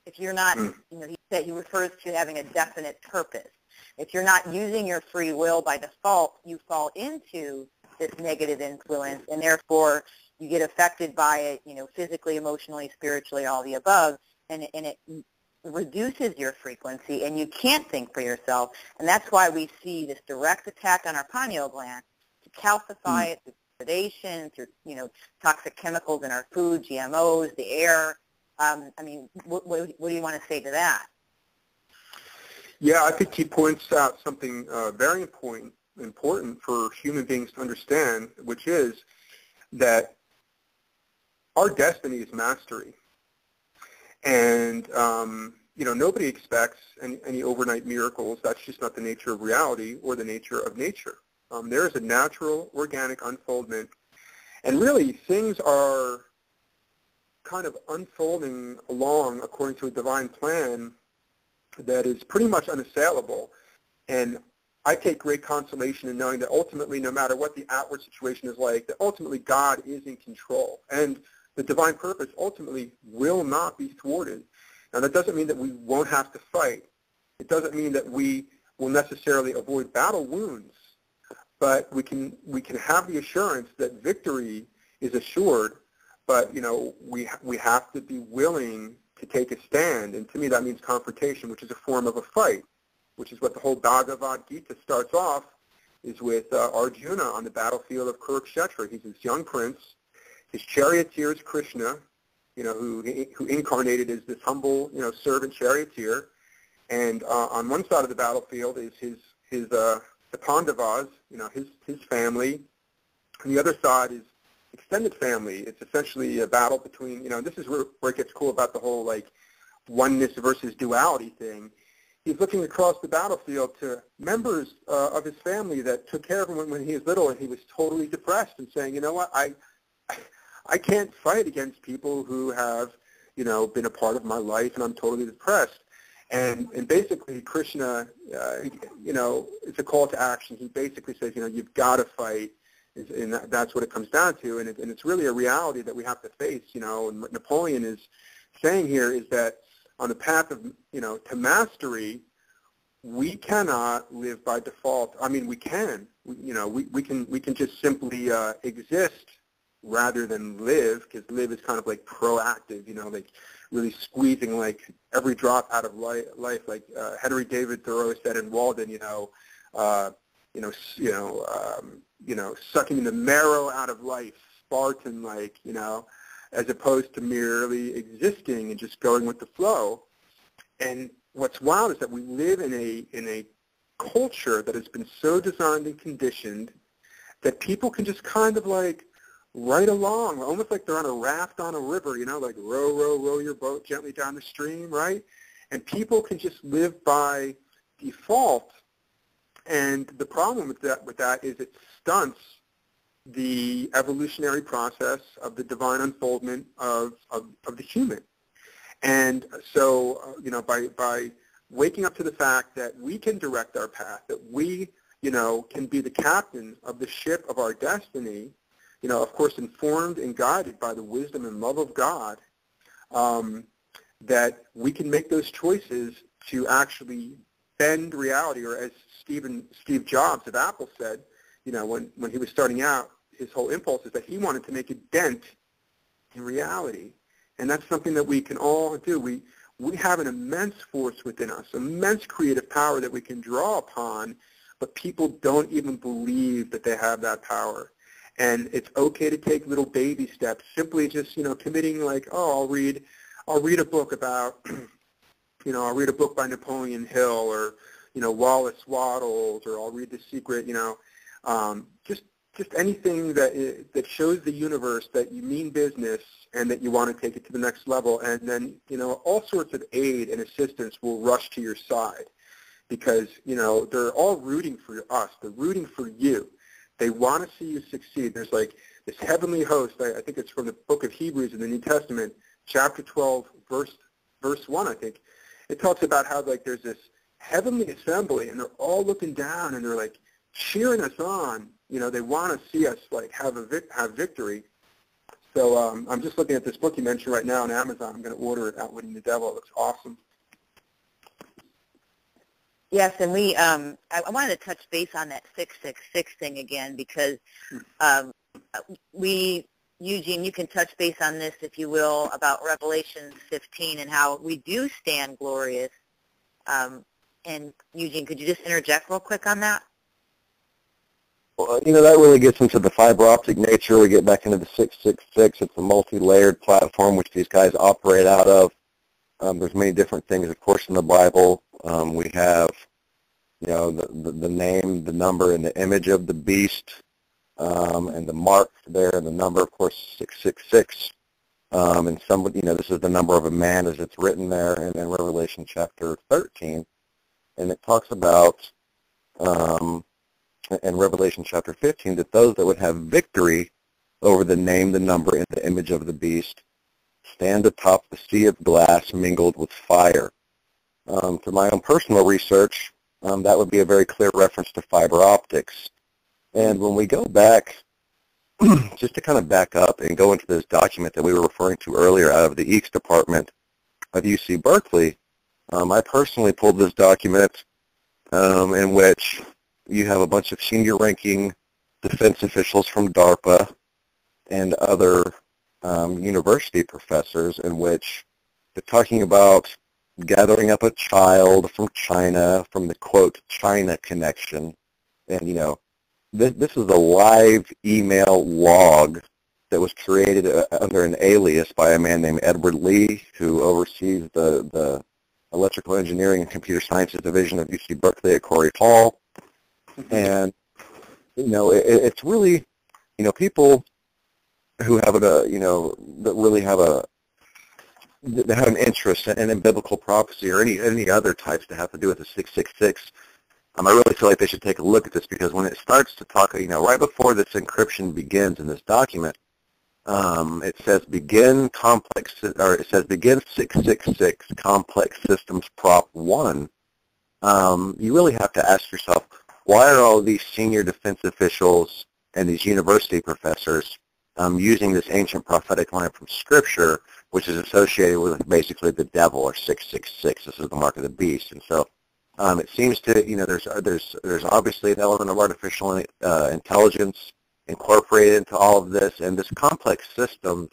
if you're not, he refers to having a definite purpose. If you're not using your free will by default, you fall into this negative influence, and therefore you get affected by it, physically, emotionally, spiritually, all the above, and it reduces your frequency, and you can't think for yourself. And that's why we see this direct attack on our pineal gland to calcify it through predation, through toxic chemicals in our food, GMOs, the air. What do you want to say to that? Yeah, I think he points out something very important for human beings to understand, which is that our destiny is mastery. And, nobody expects any overnight miracles. That's just not the nature of reality or the nature of nature. There is a natural, organic unfoldment. And really, things are kind of unfolding along according to a divine plan that is pretty much unassailable. And I take great consolation in knowing that ultimately, no matter what the outward situation is like, that ultimately God is in control. And the divine purpose ultimately will not be thwarted. Now, that doesn't mean that we won't have to fight. It doesn't mean that we will necessarily avoid battle wounds, but we can have the assurance that victory is assured. But we have to be willing to take a stand, and to me that means confrontation, which is a form of a fight, which is what the whole Bhagavad Gita starts off, is with Arjuna on the battlefield of Kurukshetra. He's this young prince. His charioteer is Krishna, who incarnated as this humble, servant charioteer. And on one side of the battlefield is the Pandavas, his family. And the other side is extended family. It's essentially a battle between, this is where it gets cool about the whole, oneness versus duality thing. He's looking across the battlefield to members of his family that took care of him when he was little, and he was totally depressed and saying, you know what, I can't fight against people who have, been a part of my life, and I'm totally depressed. And basically, Krishna, it's a call to action. He basically says, you've got to fight, and that's what it comes down to. And it's really a reality that we have to face. And what Napoleon is saying here is that on the path of, to mastery, we cannot live by default. I mean, we can. We can just simply exist rather than live, because live is kind of like proactive, really squeezing every drop out of life. Like Henry David Thoreau said in Walden, sucking the marrow out of life, Spartan, as opposed to merely existing and just going with the flow. And what's wild is that we live in a culture that has been so designed and conditioned that people can just kind of right along, almost like they're on a raft on a river, row your boat gently down the stream, right? And people can just live by default. And the problem with that is it stunts the evolutionary process of the divine unfoldment of the human. And so, by waking up to the fact that we can direct our path, that we, can be the captain of the ship of our destiny, of course informed and guided by the wisdom and love of God, that we can make those choices to actually bend reality, or as Steve Jobs of Apple said, when he was starting out, his whole impulse is that he wanted to make a dent in reality. And that's something that we can all do. We have an immense force within us, immense creative power that we can draw upon, but people don't even believe that they have that power. And it's okay to take little baby steps, simply just, committing I'll read a book about, I'll read a book by Napoleon Hill, or, Wallace Wattles, or I'll read The Secret, just anything that shows the universe that you mean business and that you want to take it to the next level. And then, all sorts of aid and assistance will rush to your side, because, they're all rooting for us. They're rooting for you. They want to see you succeed. There's this heavenly host, I think it's from the book of Hebrews in the New Testament, chapter 12, verse 1, I think. It talks about how there's this heavenly assembly, and they're all looking down, and they're cheering us on. They want to see us have victory. So I'm just looking at this book you mentioned right now on Amazon. I'm going to order it, Outwitting the Devil. It looks awesome. Yes, and I wanted to touch base on that 666 thing again, because Eugene, you can touch base on this, if you will, about Revelation 15 and how we do stand glorious. And Eugene, could you just interject real quick on that? Well, that really gets into the fiber optic nature. We get back into the 666. It's a multi-layered platform which these guys operate out of. There's many different things, of course, in the Bible. We have, the name, the number, and the image of the beast, and the mark there, and the number, of course, 666. And somebody, this is the number of a man as it's written there in Revelation chapter 13. And it talks about, in Revelation chapter 15, that those that would have victory over the name, the number, and the image of the beast stand atop the sea of glass mingled with fire. Through my own personal research, that would be a very clear reference to fiber optics. And when we go back, just to kind of back up and go into this document that we were referring to earlier out of the EECS department of UC Berkeley, I personally pulled this document in which you have a bunch of senior-ranking defense officials from DARPA and other university professors in which they're talking about gathering up a child from China, from the, quote, China connection. And, you know, this is a live email log that was created under an alias by a man named Edward Lee, who oversees the Electrical Engineering and Computer Sciences Division of UC Berkeley at Corey Hall. And, you know, it's really, you know, people who have a, you know, that really have that have an interest in biblical prophecy or any other types that have to do with the 666. I really feel like they should take a look at this, because when it starts to talk, you know, right before this encryption begins in this document, it says begin 666 complex systems prop 1. You really have to ask yourself, why are all these senior defense officials and these university professors using this ancient prophetic line from Scripture, which is associated with basically the devil, or 666. This is the mark of the beast. And so it seems to, you know, there's obviously an element of artificial intelligence incorporated into all of this, and this complex systems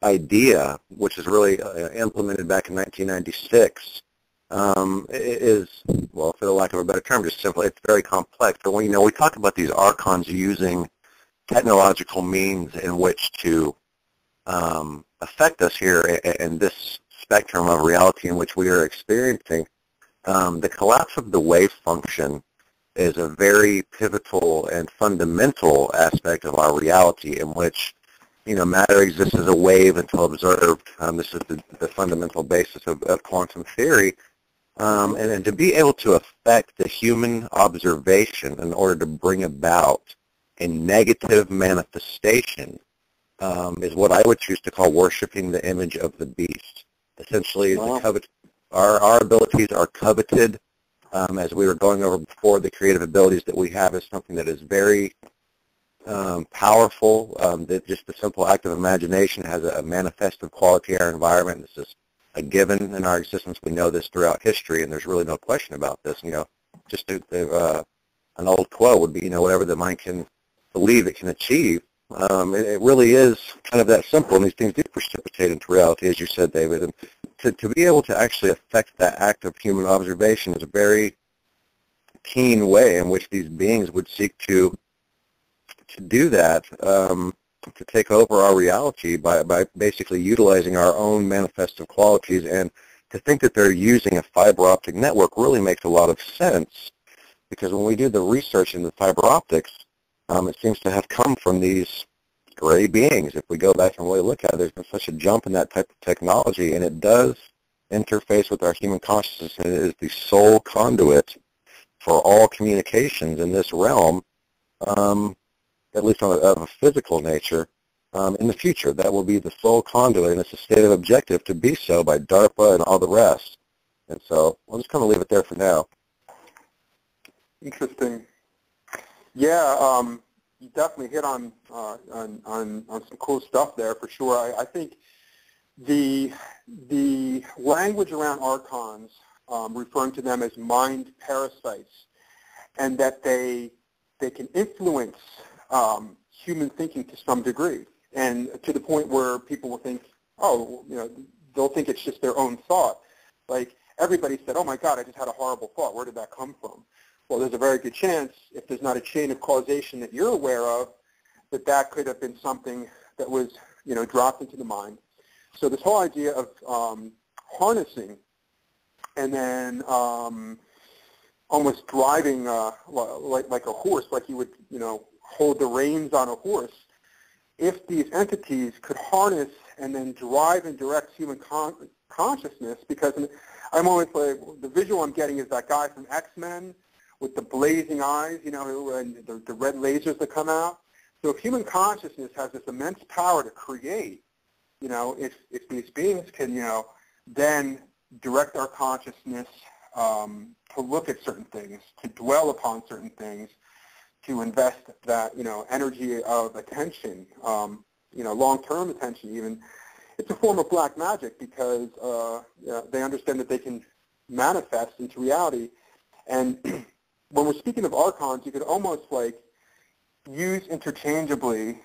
idea, which is really implemented back in 1996, is, well, for the lack of a better term, just simply, it's very complex. But when, you know, we talk about these Archons using technological means in which to affect us here in this spectrum of reality in which we are experiencing, the collapse of the wave function is a very pivotal and fundamental aspect of our reality, in which, you know, matter exists as a wave until observed. This is the fundamental basis of quantum theory. And then to be able to affect the human observation in order to bring about a negative manifestation is what I would choose to call worshiping the image of the beast. Essentially, wow. Our abilities are coveted. As we were going over before, the creative abilities that we have is something that is very powerful. That just the simple act of imagination has a manifestive quality in our environment. This is a given in our existence. We know this throughout history, and there's really no question about this. You know, just an old quote would be, you know, whatever the mind can believe, it can achieve. It really is kind of that simple, and these things do precipitate into reality, as you said, David. And to be able to actually affect that act of human observation is a very keen way in which these beings would seek to do that, to take over our reality by basically utilizing our own manifestive qualities. And to think that they're using a fiber optic network really makes a lot of sense, because when we do the research into fiber optics, it seems to have come from these gray beings. If we go back and really look at it, there's been such a jump in that type of technology, and it does interface with our human consciousness, and it is the sole conduit for all communications in this realm, at least of a physical nature. In the future, that will be the sole conduit, and it's a stated objective to be so by DARPA and all the rest. And so I'll just kind of leave it there for now. Interesting. Yeah, you definitely hit on some cool stuff there for sure. I think the language around Archons, referring to them as mind parasites, and that they can influence human thinking to some degree, and to the point where people will think, oh, you know, they'll think it's just their own thought. Like everybody said, oh my God, I just had a horrible thought. Where did that come from? Well, there's a very good chance, if there's not a chain of causation that you're aware of, that could have been something that was, you know, dropped into the mind. So this whole idea of harnessing and then almost driving like a horse, like you would, you know, hold the reins on a horse. If these entities could harness and then drive and direct human consciousness, because I'm always like, the visual I'm getting is that guy from X-Men with the blazing eyes, you know, and the red lasers that come out. So if human consciousness has this immense power to create, you know, if these beings can, you know, then direct our consciousness to look at certain things, to dwell upon certain things, to invest that, energy of attention, long-term attention even. It's a form of black magic because they understand that they can manifest into reality. And when we're speaking of Archons, you could almost like use interchangeably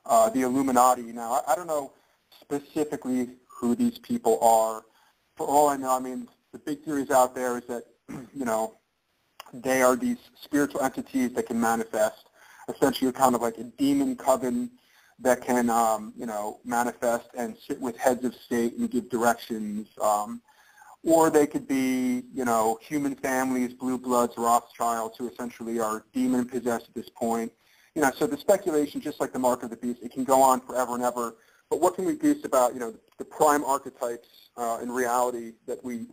the Illuminati. Now, I don't know specifically who these people are. For all I know, the big theories out there is that, they are these spiritual entities that can manifest, essentially kind of like a demon coven that can, manifest and sit with heads of state and give directions. Or they could be, human families, blue bloods, Rothschilds, who essentially are demon-possessed at this point. So the speculation, just like the mark of the beast, it can go on forever and ever. But what can we deduce about, the prime archetypes in reality that we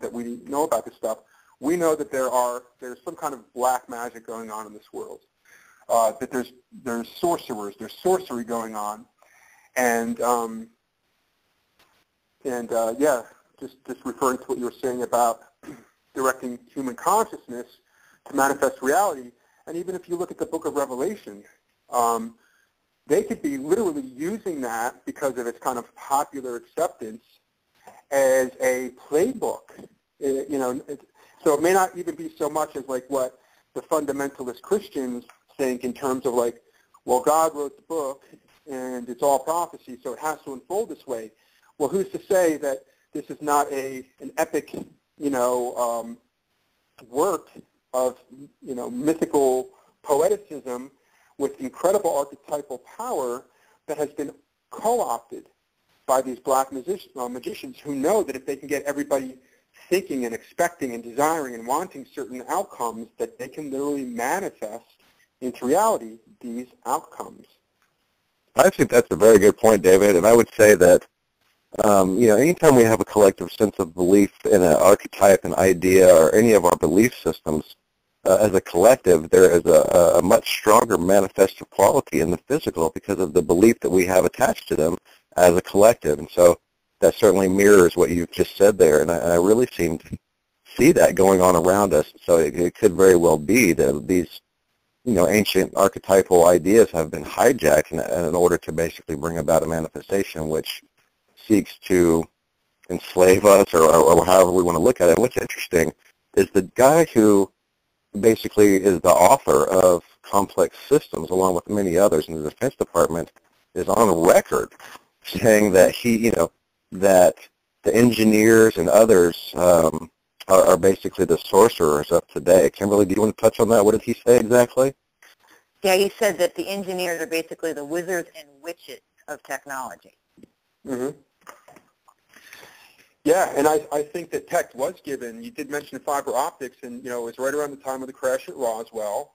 know about this stuff? We know that there's some kind of black magic going on in this world. That there's sorcerers, there's sorcery going on, and just referring to what you were saying about directing human consciousness to manifest reality. And even if you look at the Book of Revelation, they could be literally using that because of its kind of popular acceptance as a playbook. So it may not even be so much as like what the fundamentalist Christians think in terms of like, well, God wrote the book and it's all prophecy, so it has to unfold this way. Well, who's to say that this is not an epic, work of, mythical poeticism with incredible archetypal power that has been co-opted by these black magicians who know that if they can get everybody thinking and expecting and desiring and wanting certain outcomes, that they can literally manifest into reality these outcomes. I think that's a very good point, David, and I would say that anytime we have a collective sense of belief in an archetype, an idea, or any of our belief systems, as a collective, there is a much stronger manifestive quality in the physical because of the belief that we have attached to them as a collective. And so that certainly mirrors what you've just said there, and I really seem to see that going on around us. So it could very well be that these ancient archetypal ideas have been hijacked in order to basically bring about a manifestation which seeks to enslave us or however we want to look at it. And what's interesting is the guy who basically is the author of Complex Systems, along with many others in the Defense Department, is on record saying that that the engineers and others are basically the sorcerers of today. Kimberlee, do you want to touch on that? What did he say exactly? Yeah, he said that the engineers are basically the wizards and witches of technology. Mm-hmm. Yeah, and I think that tech was given. You did mention fiber optics, and it was right around the time of the crash at Roswell,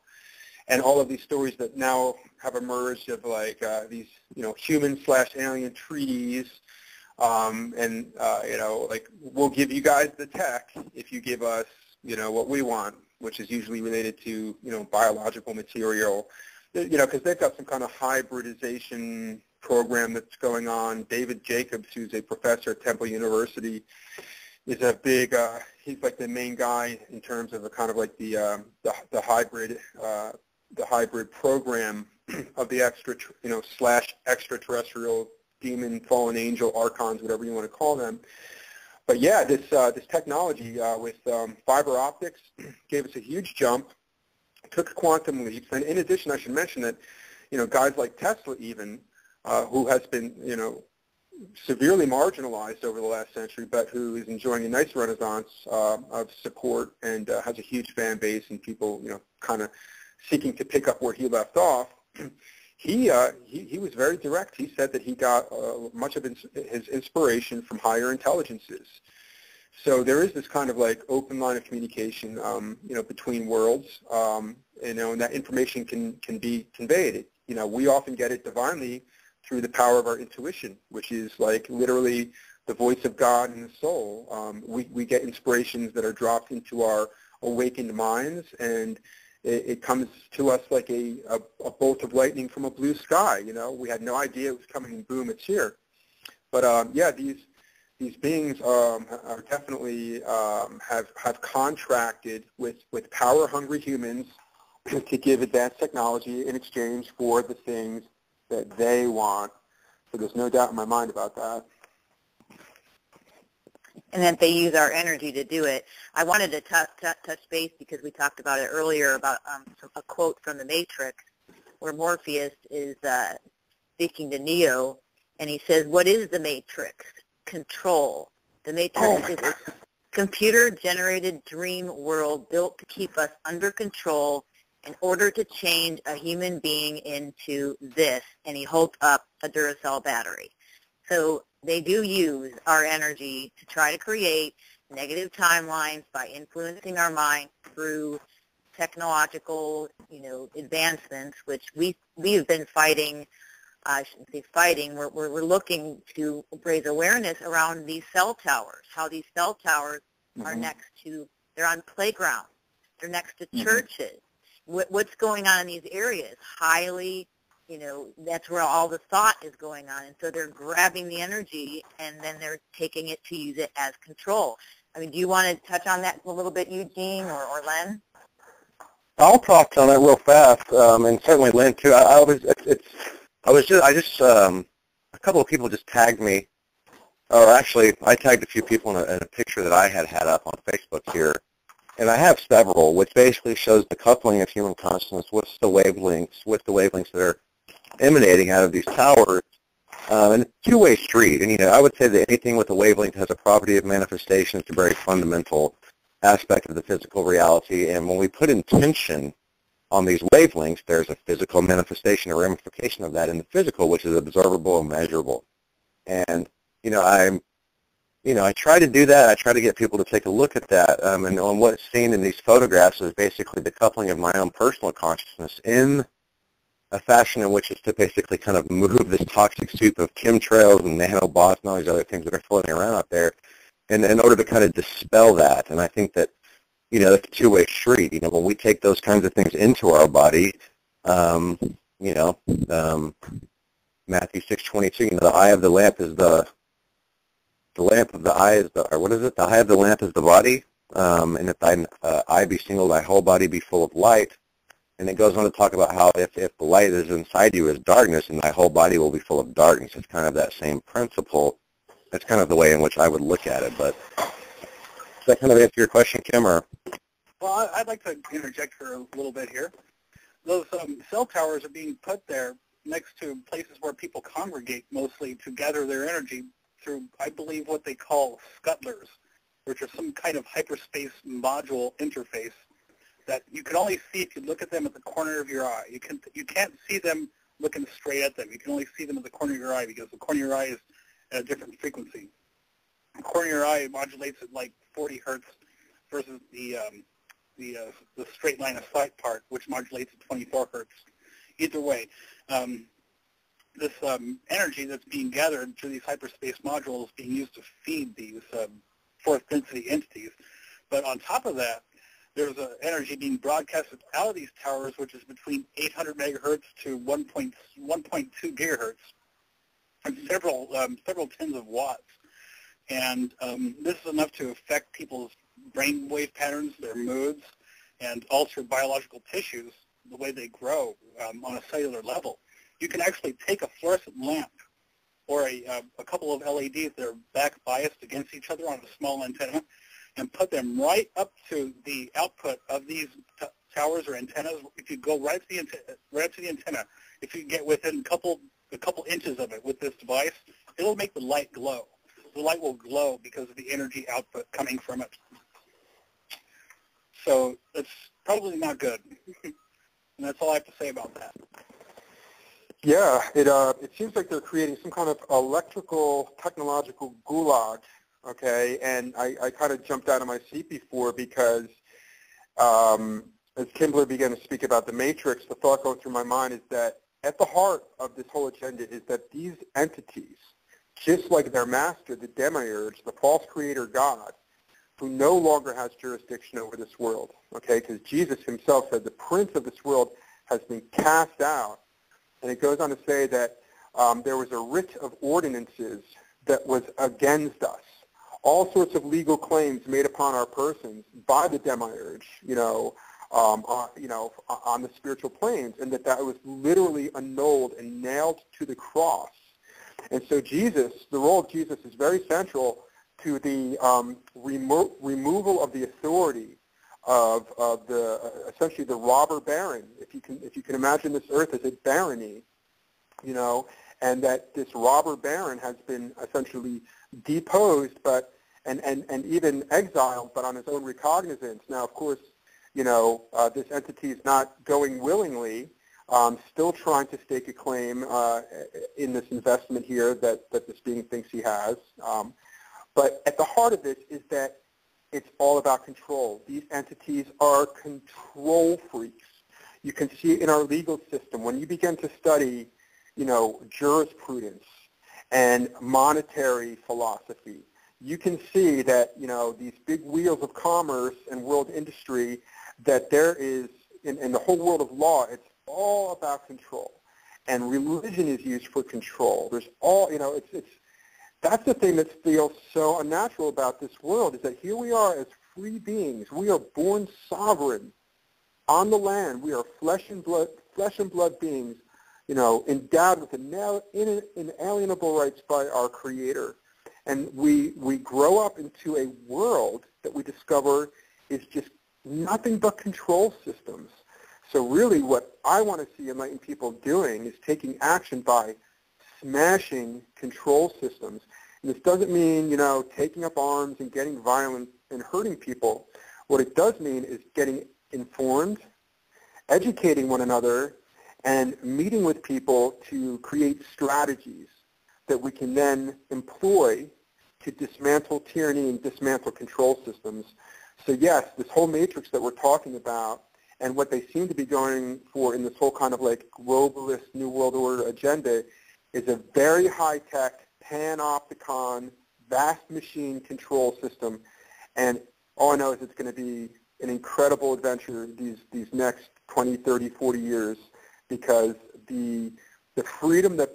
and all of these stories that now have emerged of like these human/alien treaties, like we'll give you guys the tech if you give us what we want, which is usually related to biological material, because they've got some kind of hybridization program that's going on. David Jacobs, who's a professor at Temple University, is a big, he's like the main guy in terms of a kind of like the hybrid program of the extraterrestrial demon, fallen angel, archons, whatever you want to call them. But yeah, this technology with fiber optics gave us a huge jump, took quantum leaps, and in addition, I should mention that guys like Tesla even, who has been, severely marginalized over the last century, but who is enjoying a nice renaissance of support and has a huge fan base and people, kind of seeking to pick up where he left off. He was very direct. He said that he got much of his inspiration from higher intelligences. So there is this kind of like open line of communication, between worlds, and that information can be conveyed. We often get it divinely through the power of our intuition, which is like literally the voice of God in the soul. We get inspirations that are dropped into our awakened minds, and it comes to us like a bolt of lightning from a blue sky. We had no idea it was coming, and boom, it's here. But these beings are definitely have contracted with power-hungry humans to give advanced technology in exchange for the things that they want. So there's no doubt in my mind about that. And that they use our energy to do it. I wanted to touch base because we talked about it earlier about a quote from The Matrix where Morpheus is speaking to Neo, and he says, "What is the Matrix? Control. The Matrix is a computer-generated dream world built to keep us under control in order to change a human being into this," and he holds up a Duracell battery. So they do use our energy to try to create negative timelines by influencing our mind through technological, advancements, which we have been fighting. I shouldn't say fighting. We're looking to raise awareness around these cell towers. How these cell towers are they're on playgrounds. They're next to churches. What's going on in these areas? Highly, that's where all the thought is going on. And so they're grabbing the energy and then they're taking it to use it as control. I mean, do you want to touch on that a little bit, Eugene or Len? I'll talk on it real fast, and certainly Len too. A couple of people just tagged me, or actually I tagged a few people in a picture that I had up on Facebook here. And I have several, which basically shows the coupling of human consciousness with the wavelengths that are emanating out of these towers. And it's a two-way street. And, I would say that anything with a wavelength has a property of manifestation. It's a very fundamental aspect of the physical reality. And when we put intention on these wavelengths, there's a physical manifestation or ramification of that in the physical, which is observable and measurable. And, I try to do that. I try to get people to take a look at that. And on what's seen in these photographs is basically the coupling of my own personal consciousness in a fashion in which is to basically kind of move this toxic soup of chemtrails and nanobots and all these other things that are floating around out there in order to kind of dispel that. And I think that, it's a two-way street. When we take those kinds of things into our body, Matthew 6:22, the eye of the lamp is the lamp of the eye is the, or what is it? The eye of the lamp is the body, and if thine eye be single, thy whole body be full of light. And it goes on to talk about how if the light is inside you is darkness, and thy whole body will be full of darkness. It's kind of that same principle. That's kind of the way in which I would look at it. But does that kind of answer your question, Kim? Or? Well, I'd like to interject here a little bit here. Those cell towers are being put there next to places where people congregate mostly to gather their energy through, I believe, what they call scuttlers, which are some kind of hyperspace module interface that you can only see if you look at them at the corner of your eye. You can't see them looking straight at them. You can only see them at the corner of your eye because the corner of your eye is at a different frequency. The corner of your eye modulates at like 40 hertz versus the straight line of sight part, which modulates at 24 hertz. Either way, this energy that's being gathered through these hyperspace modules is being used to feed these fourth density entities. But on top of that, there's energy being broadcasted out of these towers, which is between 800 megahertz to 1.2 gigahertz, and several tens of watts. And this is enough to affect people's brainwave patterns, their moods, and alter biological tissues, the way they grow on a cellular level. You can actually take a fluorescent lamp or a couple of LEDs that are back biased against each other on a small antenna and put them right up to the output of these towers or antennas. If you go right to the antenna, if you get within a couple inches of it with this device, it'll make the light glow. The light will glow because of the energy output coming from it. So it's probably not good. And that's all I have to say about that. Yeah, it seems like they're creating some kind of electrical technological gulag, okay? And I kind of jumped out of my seat before because as Kimberlee began to speak about the Matrix, the thought going through my mind is that at the heart of this whole agenda is that these entities, just like their master, the demiurge, the false creator God, who no longer has jurisdiction over this world, okay? Because Jesus himself said the prince of this world has been cast out. And it goes on to say that there was a writ of ordinances that was against us, all sorts of legal claims made upon our persons by the demiurge, on the spiritual planes, and that was literally annulled and nailed to the cross. And so Jesus, the role of Jesus is very central to the removal of the authority of essentially the robber baron. If you can imagine this earth as a barony, and that this robber baron has been essentially deposed, and even exiled, but on his own recognizance. Now, of course, this entity is not going willingly, still trying to stake a claim in this investment here that this being thinks he has. But at the heart of this is that it's all about control. These entities are control freaks. You can see it in our legal system. When you begin to study, jurisprudence and monetary philosophy, you can see that, these big wheels of commerce and world industry, that there is, in the whole world of law, it's all about control. And religion is used for control. There's all, that's the thing that feels so unnatural about this world, is that here we are as free beings. We are born sovereign on the land. We are flesh and blood beings, endowed with inalienable rights by our Creator. And we grow up into a world that we discover is just nothing but control systems. So really what I want to see enlightened people doing is taking action by smashing control systems. And this doesn't mean, taking up arms and getting violent and hurting people. What it does mean is getting informed, educating one another, and meeting with people to create strategies that we can then employ to dismantle tyranny and dismantle control systems. So yes, this whole matrix that we're talking about, and what they seem to be going for in this whole kind of like globalist New World Order agenda, is a very high-tech, panopticon, vast machine control system. And all I know is it's going to be an incredible adventure these next 20, 30, 40 years, because the freedom that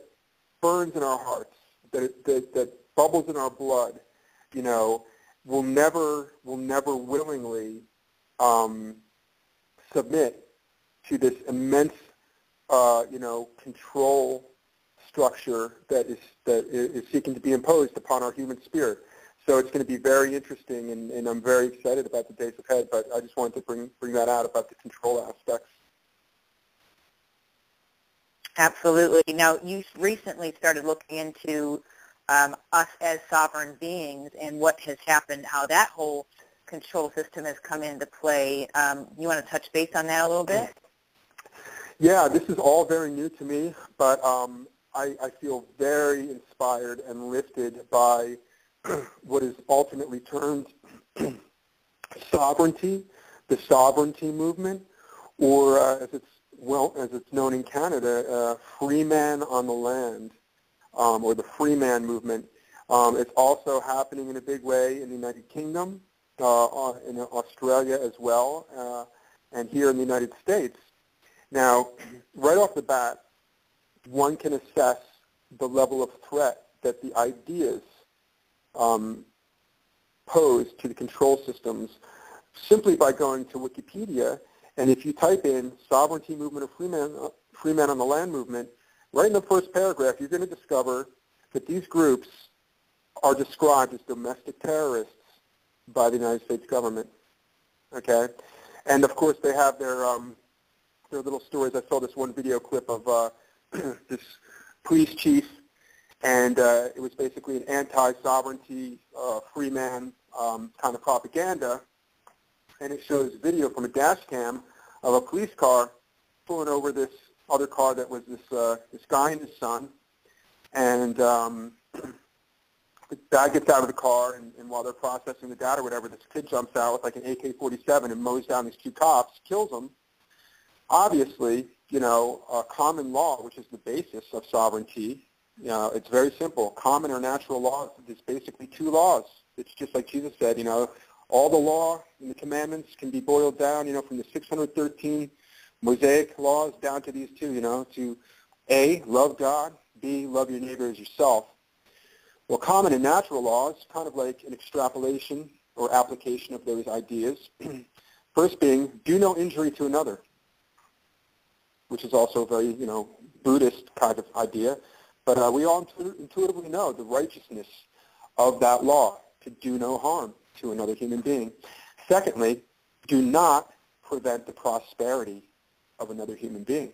burns in our hearts, that bubbles in our blood, will never willingly submit to this immense, control structure that is seeking to be imposed upon our human spirit. So it's going to be very interesting, and I'm very excited about the days ahead. But I just wanted to bring that out about the control aspects. Absolutely. Now, you recently started looking into us as sovereign beings and what has happened, how that whole control system has come into play. You want to touch base on that a little bit? Yeah, this is all very new to me, but I feel very inspired and lifted by what is ultimately termed sovereignty, the sovereignty movement, or as it's known in Canada, free man on the land, or the free man movement. It's also happening in a big way in the United Kingdom, in Australia as well, and here in the United States. Now, right off the bat, one can assess the level of threat that the ideas pose to the control systems simply by going to Wikipedia. And if you type in sovereignty movement or free man on the land movement, right in the first paragraph, you're going to discover that these groups are described as domestic terrorists by the United States government. Okay? And of course, they have their little stories. I saw this one video clip of this police chief, and it was basically an anti-sovereignty, free man kind of propaganda. And it shows video from a dash cam of a police car pulling over this other car that was this guy and his son. And the guy gets out of the car, and while they're processing the data or whatever, this kid jumps out with like an AK-47 and mows down these two cops, kills them. Obviously, common law, which is the basis of sovereignty, it's very simple. Common or natural law is basically two laws. It's just like Jesus said, all the law and the commandments can be boiled down, from the 613 Mosaic laws down to these two, to A, love God, B, love your neighbor as yourself. Well, common and natural law is kind of like an extrapolation or application of those ideas. First being, do no injury to another, which is also a very, Buddhist kind of idea. But we all intuitively know the righteousness of that law, to do no harm to another human being. Secondly, do not prevent the prosperity of another human being.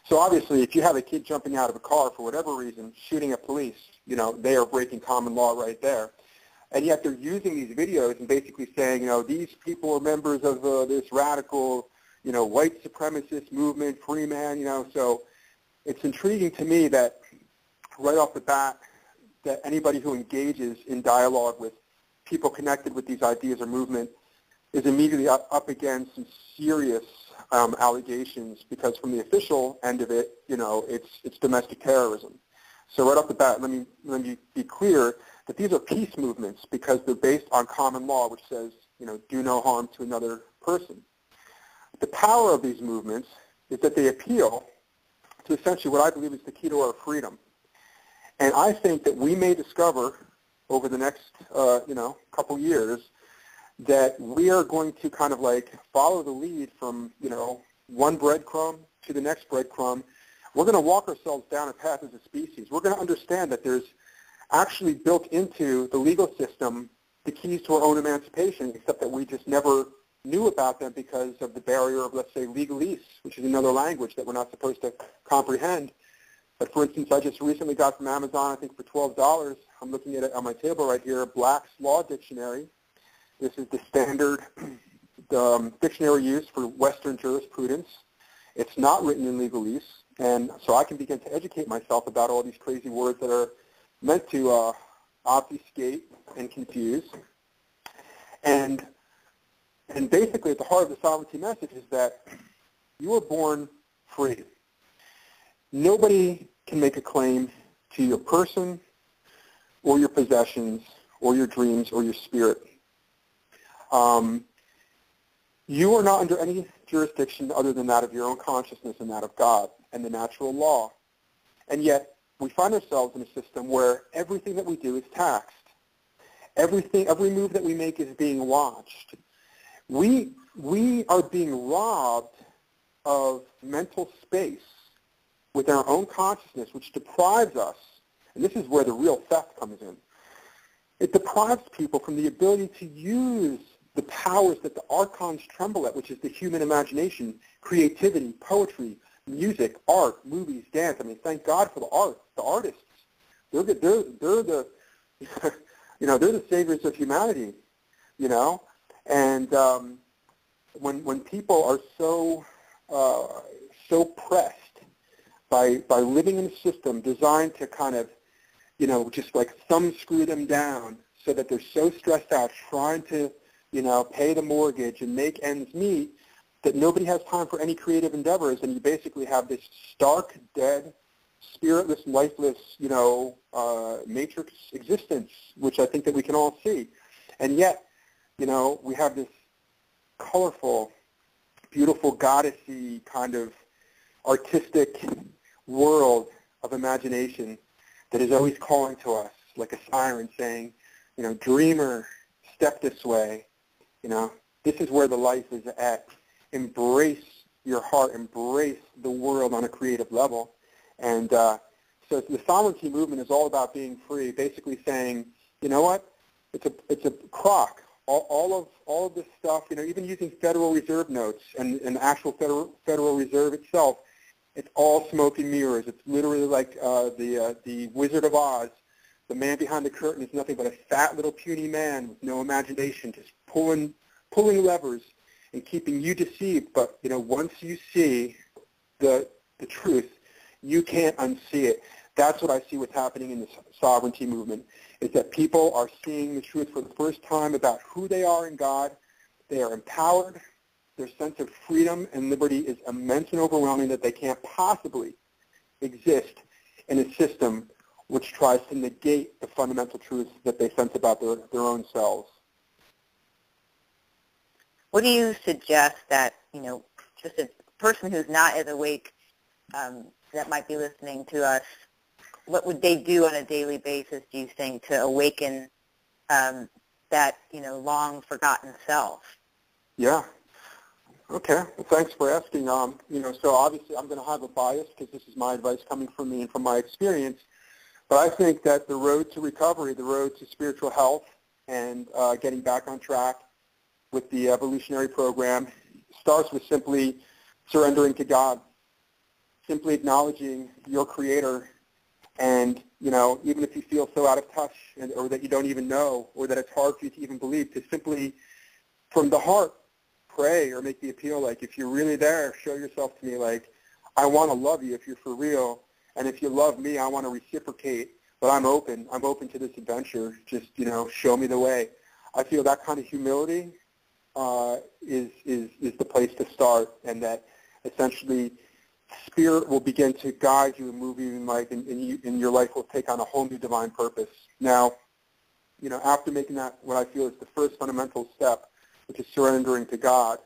So obviously, if you have a kid jumping out of a car for whatever reason, shooting at police, they are breaking common law right there. And yet they're using these videos and basically saying, these people are members of this radical, white supremacist movement, free man, So it's intriguing to me that right off the bat, that anybody who engages in dialogue with people connected with these ideas or movement is immediately up against some serious allegations, because from the official end of it, it's domestic terrorism. So right off the bat, let me be clear that these are peace movements because they're based on common law, which says, do no harm to another person. The power of these movements is that they appeal to essentially what I believe is the key to our freedom. And I think that we may discover over the next, couple years that we are going to kind of like follow the lead from, one breadcrumb to the next breadcrumb. We're going to walk ourselves down a path as a species. We're going to understand that there's actually built into the legal system the keys to our own emancipation, except that we just never knew about them because of the barrier of, let's say, legalese, which is another language that we're not supposed to comprehend. But for instance, I just recently got from Amazon, I think for $12, I'm looking at it on my table right here, Black's Law Dictionary. This is the standard dictionary used for Western jurisprudence. It's not written in legalese, and so I can begin to educate myself about all these crazy words that are meant to obfuscate and confuse. And basically at the heart of the sovereignty message is that you were born free. Nobody can make a claim to your person or your possessions or your dreams or your spirit. You are not under any jurisdiction other than that of your own consciousness and that of God and the natural law. And yet we find ourselves in a system where everything that we do is taxed. Every move that we make is being watched. We are being robbed of mental space with our own consciousness, which deprives us, and this is where the real theft comes in. It deprives people from the ability to use the powers that the Archons tremble at, which is the human imagination, creativity, poetry, music, art, movies, dance. I mean, thank God for the art, the artists. They're the they're the saviors of humanity, And when people are so pressed by living in a system designed to kind of, just like thumb screw them down, so that they're so stressed out trying to, pay the mortgage and make ends meet, that nobody has time for any creative endeavors, and you basically have this stark, dead, spiritless, lifeless, matrix existence, which I think that we can all see. And yet, we have this colorful, beautiful, goddessy kind of artistic world of imagination that is always calling to us like a siren saying, dreamer, step this way. This is where the life is at. Embrace your heart. Embrace the world on a creative level. And so the sovereignty movement is all about being free, basically saying, you know what, it's a crock. All of this stuff, even using Federal Reserve notes and the actual Federal Reserve itself, it's all smoke and mirrors. It's literally like the Wizard of Oz. The man behind the curtain is nothing but a fat little puny man with no imagination, just pulling levers and keeping you deceived. But once you see the truth, you can't unsee it. That's what I see what's happening in the sovereignty movement, is that people are seeing the truth for the first time about who they are in God. They are empowered. Their sense of freedom and liberty is immense and overwhelming, that they can't possibly exist in a system which tries to negate the fundamental truths that they sense about their own selves. What do you suggest that, just a person who's not as awake that might be listening to us, what would they do on a daily basis, do you think, to awaken that, long forgotten self? Yeah. Okay. Well, thanks for asking. So obviously I'm going to have a bias because this is my advice coming from me and from my experience. But I think that the road to recovery, the road to spiritual health and getting back on track with the evolutionary program starts with simply surrendering to God, simply acknowledging your Creator. And, even if you feel so out of touch or that you don't even know or that it's hard for you to even believe, to simply, from the heart, pray or make the appeal, like, if you're really there, show yourself to me, like, I want to love you if you're for real. And if you love me, I want to reciprocate, but I'm open to this adventure. Just, show me the way. I feel that kind of humility is the place to start, and that essentially Spirit will begin to guide you and move you in life, and your life will take on a whole new divine purpose. Now, after making that, what I feel is the first fundamental step, which is surrendering to God,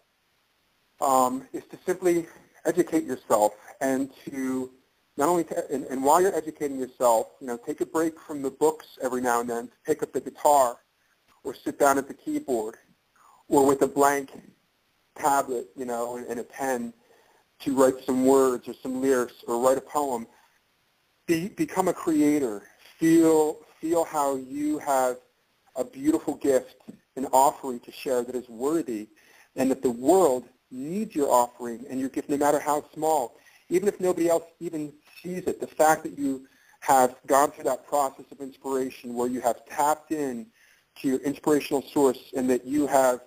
is to simply educate yourself, and to not only and while you're educating yourself, take a break from the books every now and then to pick up the guitar or sit down at the keyboard or with a blank tablet, and a pen to write some words or some lyrics or write a poem. Become a creator. Feel how you have a beautiful gift, an offering to share that is worthy, and that the world needs your offering and your gift, no matter how small. Even if nobody else even sees it, the fact that you have gone through that process of inspiration where you have tapped in to your inspirational source and that you have,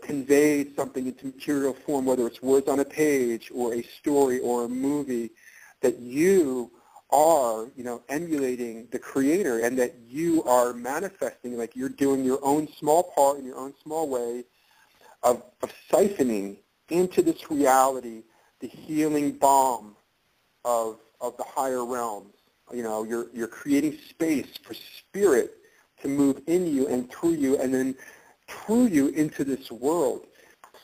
conveyed something into material form, whether it's words on a page or a story or a movie, that you are, emulating the Creator, and that you are manifesting, like you're doing your own small part in your own small way of siphoning into this reality the healing balm of the higher realms. You're creating space for Spirit to move in you and through you, and then through you into this world.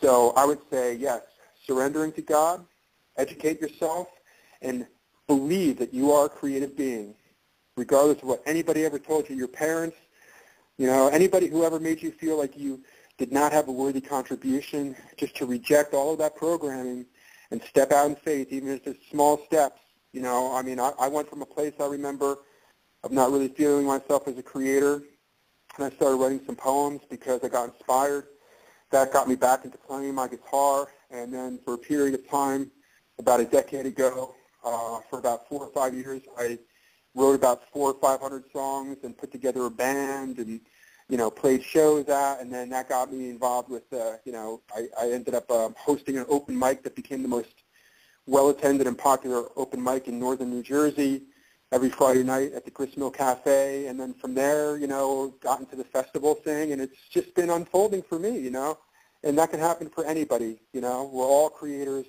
So I would say, yes, surrendering to God, educate yourself, and believe that you are a creative being, regardless of what anybody ever told you, your parents, anybody who ever made you feel like you did not have a worthy contribution, just to reject all of that programming and step out in faith, even if it's small steps. I went from a place, I remember, of not really feeling myself as a creator, and I started writing some poems because I got inspired. That got me back into playing my guitar, and then for a period of time, about a decade ago, for about 4 or 5 years, I wrote about 400 or 500 songs and put together a band and, played shows at, and then that got me involved with, I ended up hosting an open mic that became the most well-attended and popular open mic in northern New Jersey every Friday night at the Gristmill Cafe, and then from there, got into the festival thing, and it's just been unfolding for me, and that can happen for anybody, We're all creators.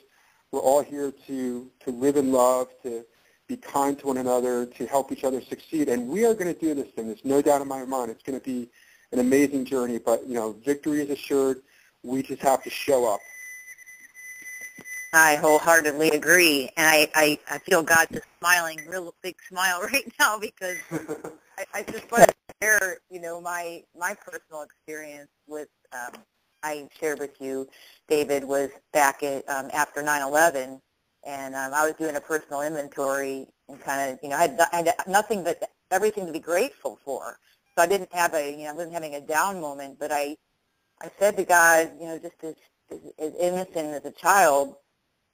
We're all here to live in love, to be kind to one another, to help each other succeed, and we are going to do this thing. There's no doubt in my mind. It's going to be an amazing journey, but, victory is assured. We just have to show up. I wholeheartedly agree, and I feel God just smiling, real big smile right now, because I just want to share, my personal experience with, I shared with you, David, was back at after 9/11, and I was doing a personal inventory and kind of, I had nothing but everything to be grateful for. So I didn't have I wasn't having a down moment, but I said to God, just as innocent as a child,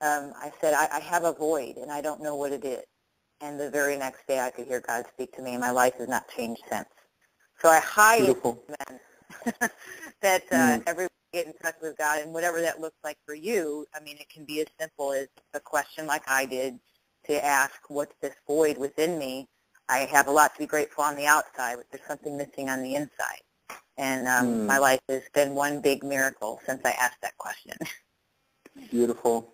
I said, I have a void, and I don't know what it is. And the very next day, I could hear God speak to me, and my life has not changed since. So I highly recommend that everyone get in touch with God, and whatever that looks like for you. It can be as simple as a question like I did to ask, what's this void within me? I have a lot to be grateful on the outside, but there's something missing on the inside. And my life has been one big miracle since I asked that question. Beautiful.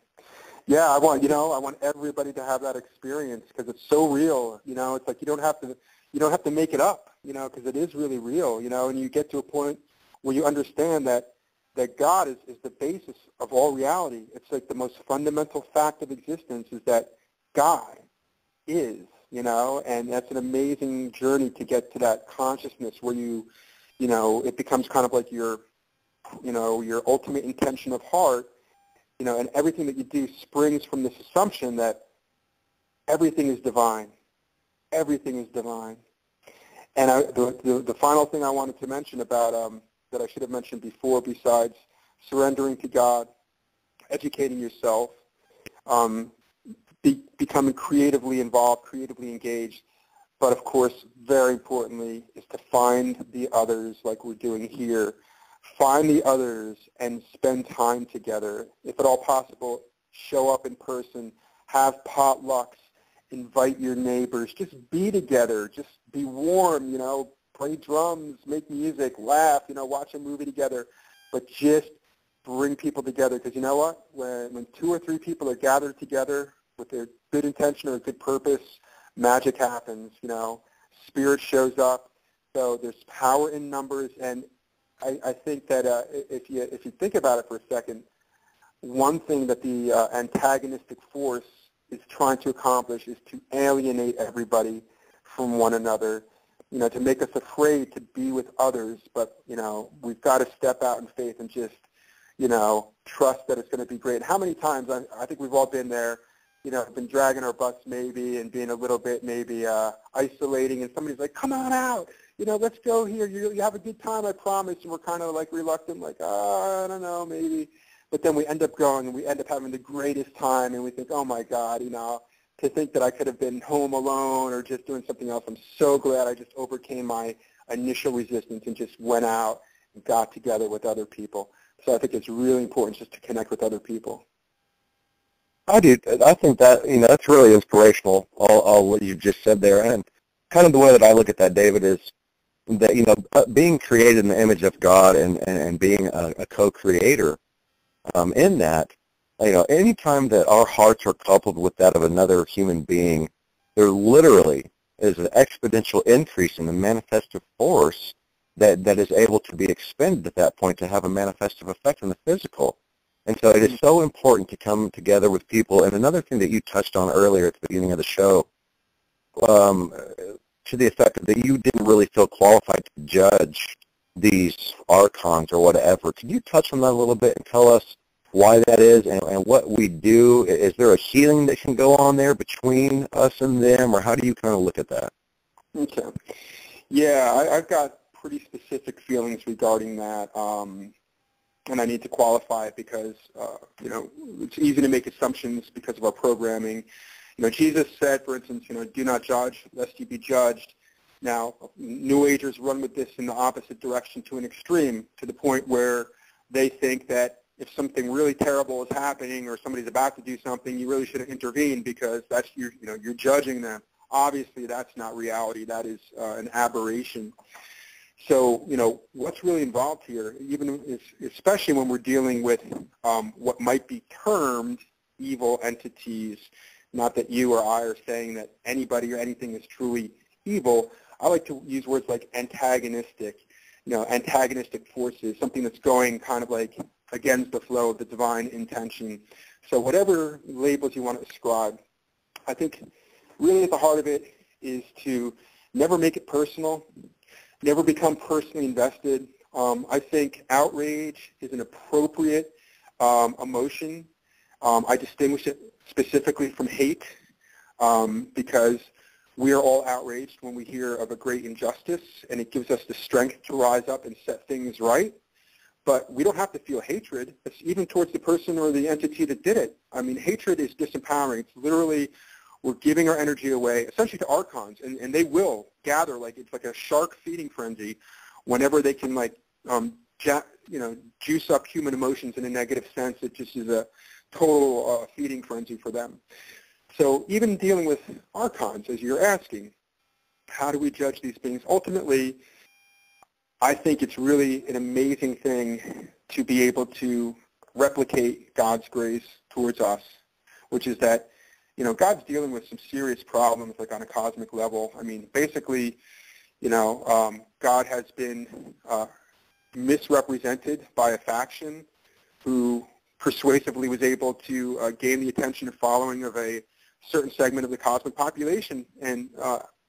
Yeah, I want everybody to have that experience, because it's so real. It's like you don't have to make it up, because it is really real, and you get to a point where you understand that God is the basis of all reality. It's like the most fundamental fact of existence is that God is and that's an amazing journey to get to that consciousness where it becomes kind of like your ultimate intention of heart, and everything that you do springs from this assumption that everything is divine. Everything is divine. And the final thing I wanted to mention about that I should have mentioned before, besides surrendering to God, educating yourself, becoming creatively involved, creatively engaged, but of course, very importantly, is to find the others like we're doing here. Find the others and spend time together. If at all possible, show up in person, have potlucks, invite your neighbors, just be together, just be warm, play drums, make music, laugh, watch a movie together, but just bring people together, because you know what? When 2 or 3 people are gathered together with a good intention or a good purpose, magic happens, spirit shows up. So there's power in numbers, and I think that if you think about it for a second, one thing that the antagonistic force is trying to accomplish is to alienate everybody from one another, to make us afraid to be with others. But, we've got to step out in faith and just, trust that it's going to be great. How many times, I think we've all been there, been dragging our butts maybe and being a little bit maybe isolating, and somebody's like, come on out, let's go here. You have a good time, I promise. And we're kind of like reluctant, like, I don't know, maybe. But then we end up going and we end up having the greatest time, and we think, oh my God, to think that I could have been home alone or just doing something else. I'm so glad I just overcame my initial resistance and just went out and got together with other people. So I think it's really important just to connect with other people. I do. I think that, that's really inspirational, all what you just said there. And kind of the way that I look at that, David, is that, being created in the image of God and being a co-creator, in that, anytime that our hearts are coupled with that of another human being, there literally is an exponential increase in the manifestive force that is able to be expended at that point to have a manifestive effect on the physical. And so it is so important to come together with people. And another thing that you touched on earlier at the beginning of the show, to the effect that you didn't really feel qualified to judge these Archons or whatever. Can you touch on that a little bit and tell us why that is and what we do? Is there a healing that can go on there between us and them, or how do you kind of look at that? Okay. Yeah, I've got pretty specific feelings regarding that, and I need to qualify it because, it's easy to make assumptions because of our programming. Jesus said, for instance, do not judge lest you be judged. Now, New Agers run with this in the opposite direction to an extreme, to the point where they think that if something really terrible is happening or somebody's about to do something, you really shouldn't intervene because that's you're judging them. Obviously, that's not reality. That is an aberration. So, what's really involved here, especially when we're dealing with what might be termed evil entities, not that you or I are saying that anybody or anything is truly evil. I like to use words like antagonistic, antagonistic forces, something that's going kind of like against the flow of the divine intention. So whatever labels you want to ascribe, I think really at the heart of it is to never make it personal, never become personally invested. I think outrage is an appropriate emotion. I distinguish it specifically from hate because we are all outraged when we hear of a great injustice, and it gives us the strength to rise up and set things right. But we don't have to feel hatred, even towards the person or the entity that did it. I mean, hatred is disempowering. It's literally we're giving our energy away, essentially to Archons, and they will gather it's like a shark feeding frenzy whenever they can juice up human emotions in a negative sense. It just is a total feeding frenzy for them. So even dealing with Archons, as you're asking, how do we judge these beings? Ultimately, I think it's really an amazing thing to be able to replicate God's grace towards us, which is that, God's dealing with some serious problems, on a cosmic level. I mean, basically, God has been misrepresented by a faction who persuasively was able to gain the attention and following of a certain segment of the cosmic population and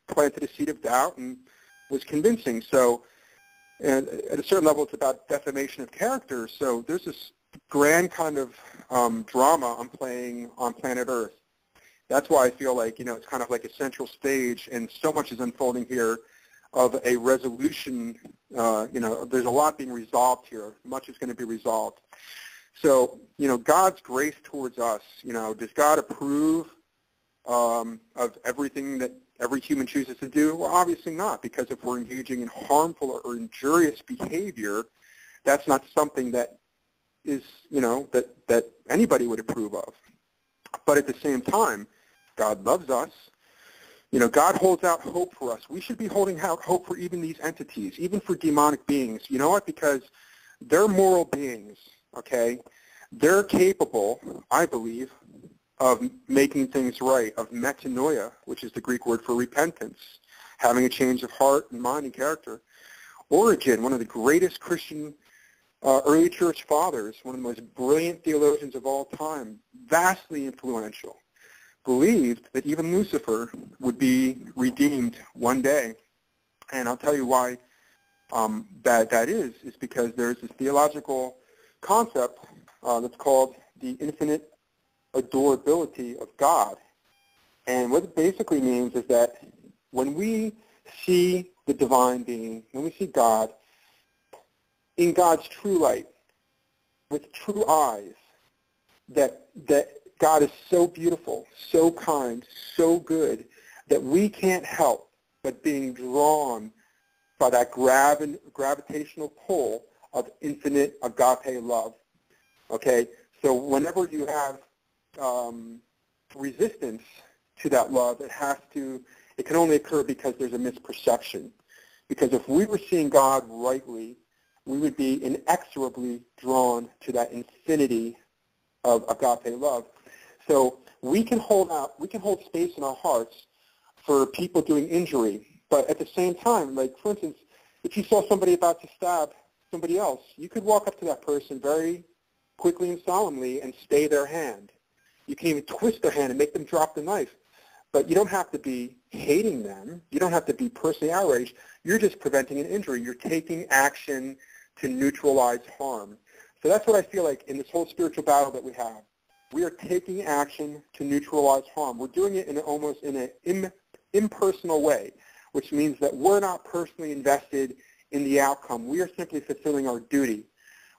planted a seed of doubt and was convincing. So and at a certain level, it's about defamation of character. So there's this grand kind of drama I'm playing on planet Earth. That's why I feel like, it's kind of like a central stage, and so much is unfolding here of a resolution. There's a lot being resolved here. Much is going to be resolved. So, God's grace towards us, does God approve of everything that every human chooses to do? Well, obviously not, because if we're engaging in harmful or injurious behavior, that's not something that is, that anybody would approve of. But at the same time, God loves us. God holds out hope for us. We should be holding out hope for even these entities, even for demonic beings. You know what? Because they're moral beings, okay? They're capable, I believe, of making things right, of metanoia, which is the Greek word for repentance, having a change of heart and mind and character. Origen, one of the greatest Christian early church fathers, one of the most brilliant theologians of all time, vastly influential, believed that even Lucifer would be redeemed one day. And I'll tell you why that is because there's this theological concept that's called the infinite adorability of God. And what it basically means is that when we see the divine being, when we see God, in God's true light, with true eyes, that God is so beautiful, so kind, so good, that we can't help but being drawn by that gravitational pull of infinite agape love. Okay? So whenever you have resistance to that love, it can only occur because there's a misperception. Because if we were seeing God rightly, we would be inexorably drawn to that infinity of agape love. So we can hold space in our hearts for people doing injury, but at the same time, like for instance, if you saw somebody about to stab somebody else, you could walk up to that person very quickly and solemnly and stay their hand. You can even twist their hand and make them drop the knife. But you don't have to be hating them. You don't have to be personally outraged. You're just preventing an injury. You're taking action to neutralize harm. So that's what I feel like in this whole spiritual battle that we have. We are taking action to neutralize harm. We're doing it in almost in an impersonal way, which means that we're not personally invested in the outcome. We are simply fulfilling our duty,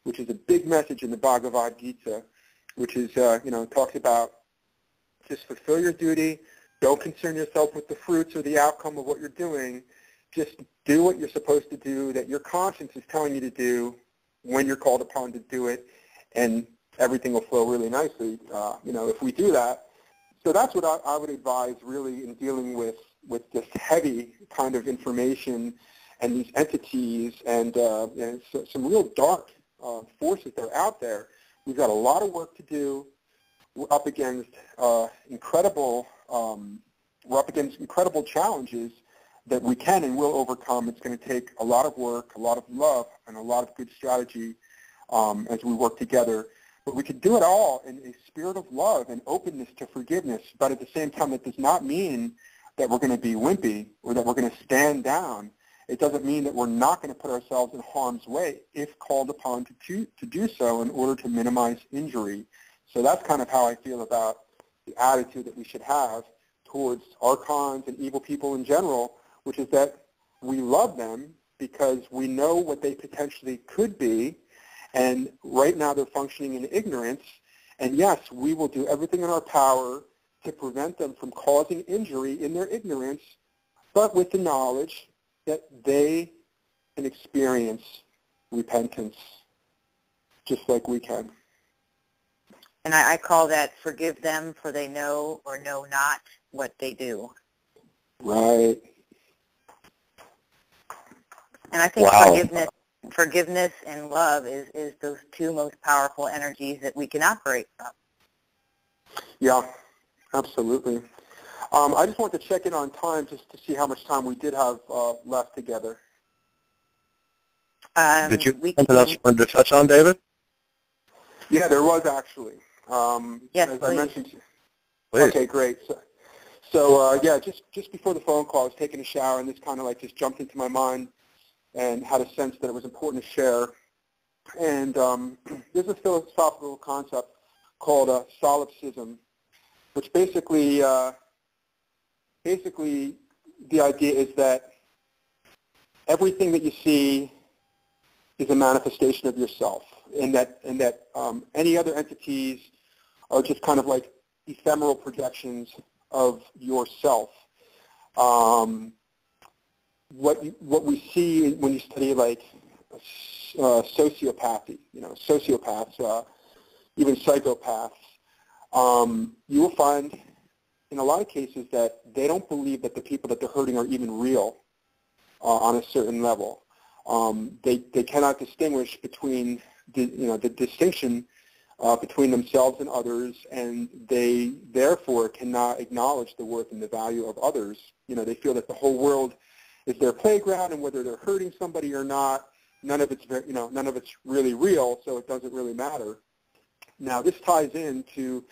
which is a big message in the Bhagavad Gita, which is, talks about just fulfill your duty. Don't concern yourself with the fruits or the outcome of what you're doing. Just do what you're supposed to do, that your conscience is telling you to do when you're called upon to do it, and everything will flow really nicely, if we do that. So that's what I would advise really in dealing with this heavy kind of information and these entities and some real dark forces that are out there. We've got a lot of work to do. We're up against incredible challenges that we can and will overcome. It's going to take a lot of work, a lot of love, and a lot of good strategy as we work together. But we could do it all in a spirit of love and openness to forgiveness. But at the same time, that does not mean that we're going to be wimpy or that we're going to stand down. It doesn't mean that we're not going to put ourselves in harm's way if called upon to do so in order to minimize injury. So that's kind of how I feel about the attitude that we should have towards Archons and evil people in general, which is that we love them because we know what they potentially could be, and right now they're functioning in ignorance, and yes, we will do everything in our power to prevent them from causing injury in their ignorance, but with the knowledge that they can experience repentance just like we can. And I call that forgive them for they know or know not what they do. Right. And I think Wow. forgiveness and love is those two most powerful energies that we can operate from. Yeah, absolutely. I just wanted to check in on time just to see how much time we did have left together. Did you have something else you wanted to touch on, David? Yeah, there was actually. Yes, as please. Please. Okay, great. So yeah, just before the phone call, I was taking a shower, and this kind of like just jumped into my mind and had a sense that it was important to share. And there's a philosophical concept called solipsism, which basically the idea is that everything that you see is a manifestation of yourself, and that any other entities are just kind of like ephemeral projections of yourself. What we see when you study like sociopathy, sociopaths, even psychopaths, you will find in a lot of cases that they don't believe that the people that they're hurting are even real on a certain level. They cannot distinguish between the distinction between themselves and others, and they therefore cannot acknowledge the worth and the value of others. They feel that the whole world is their playground, and whether they're hurting somebody or not, none of it's really real, so it doesn't really matter. Now, this ties into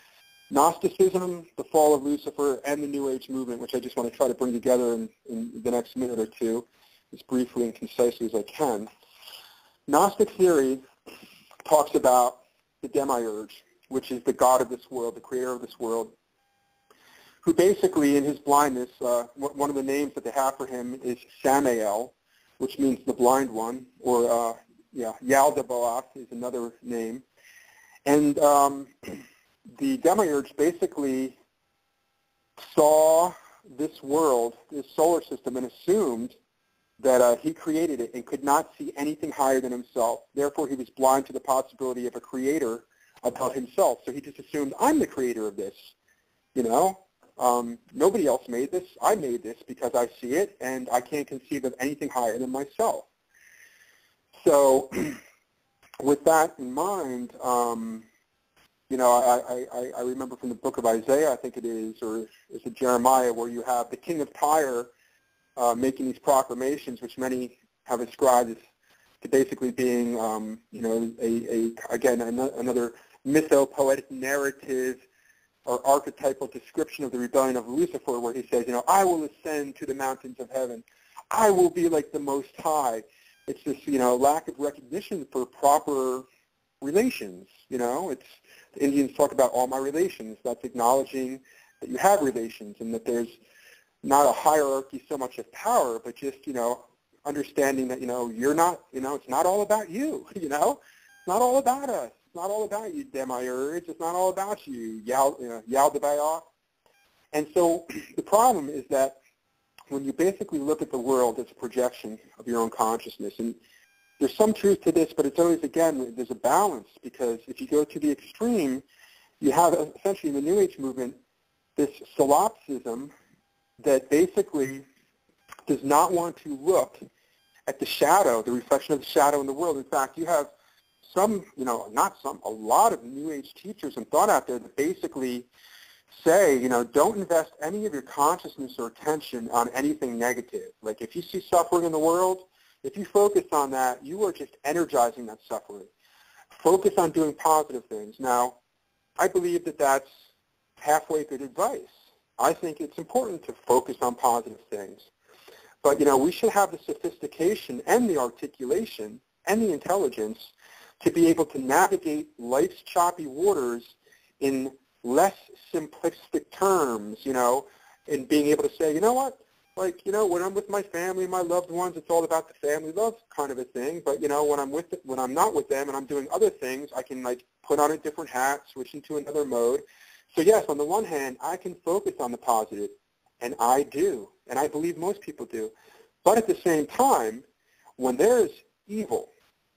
Gnosticism, the fall of Lucifer, and the New Age movement, which I just want to try to bring together in the next minute or two, as briefly and concisely as I can. Gnostic theory talks about the demiurge, which is the god of this world, the creator of this world, who basically, in his blindness, one of the names that they have for him is Samael, which means the blind one, or Yaldabaoth is another name. And the demiurge basically saw this world, this solar system, and assumed that he created it and could not see anything higher than himself. Therefore, he was blind to the possibility of a creator above himself. So he just assumed, I'm the creator of this. Nobody else made this. I made this because I see it, and I can't conceive of anything higher than myself. So with that in mind, I remember from the book of Isaiah, I think it is, or is it Jeremiah, where you have the king of Tyre making these proclamations, which many have ascribed as to basically being, another mythopoetic narrative or archetypal description of the rebellion of Lucifer, where he says, I will ascend to the mountains of heaven. I will be like the Most High. It's this, lack of recognition for proper relations. The Indians talk about all my relations. That's acknowledging that you have relations and that there's not a hierarchy so much of power, but just, understanding that, you're not, it's not all about you, It's not all about us. It's not all about you, demiurge. It's not all about you, Yaldabaoth. And so the problem is that when you basically look at the world as a projection of your own consciousness, and there's some truth to this, but it's always, again, there's a balance, because if you go to the extreme, you have essentially in the New Age movement this solipsism that basically does not want to look at the shadow, the reflection of the shadow in the world. In fact, you have some, a lot of New Age teachers and thought out there that basically say, don't invest any of your consciousness or attention on anything negative. Like if you see suffering in the world, if you focus on that, you are just energizing that suffering. Focus on doing positive things. Now, I believe that that's halfway good advice. I think it's important to focus on positive things. But, we should have the sophistication and the articulation and the intelligence to be able to navigate life's choppy waters in less simplistic terms, and being able to say, when I'm with my family, my loved ones, it's all about the family love kind of a thing. But, when I'm not with them and I'm doing other things, I can, put on a different hat, switch into another mode. So, yes, on the one hand, I can focus on the positive, and I do, and I believe most people do. But at the same time, when there's evil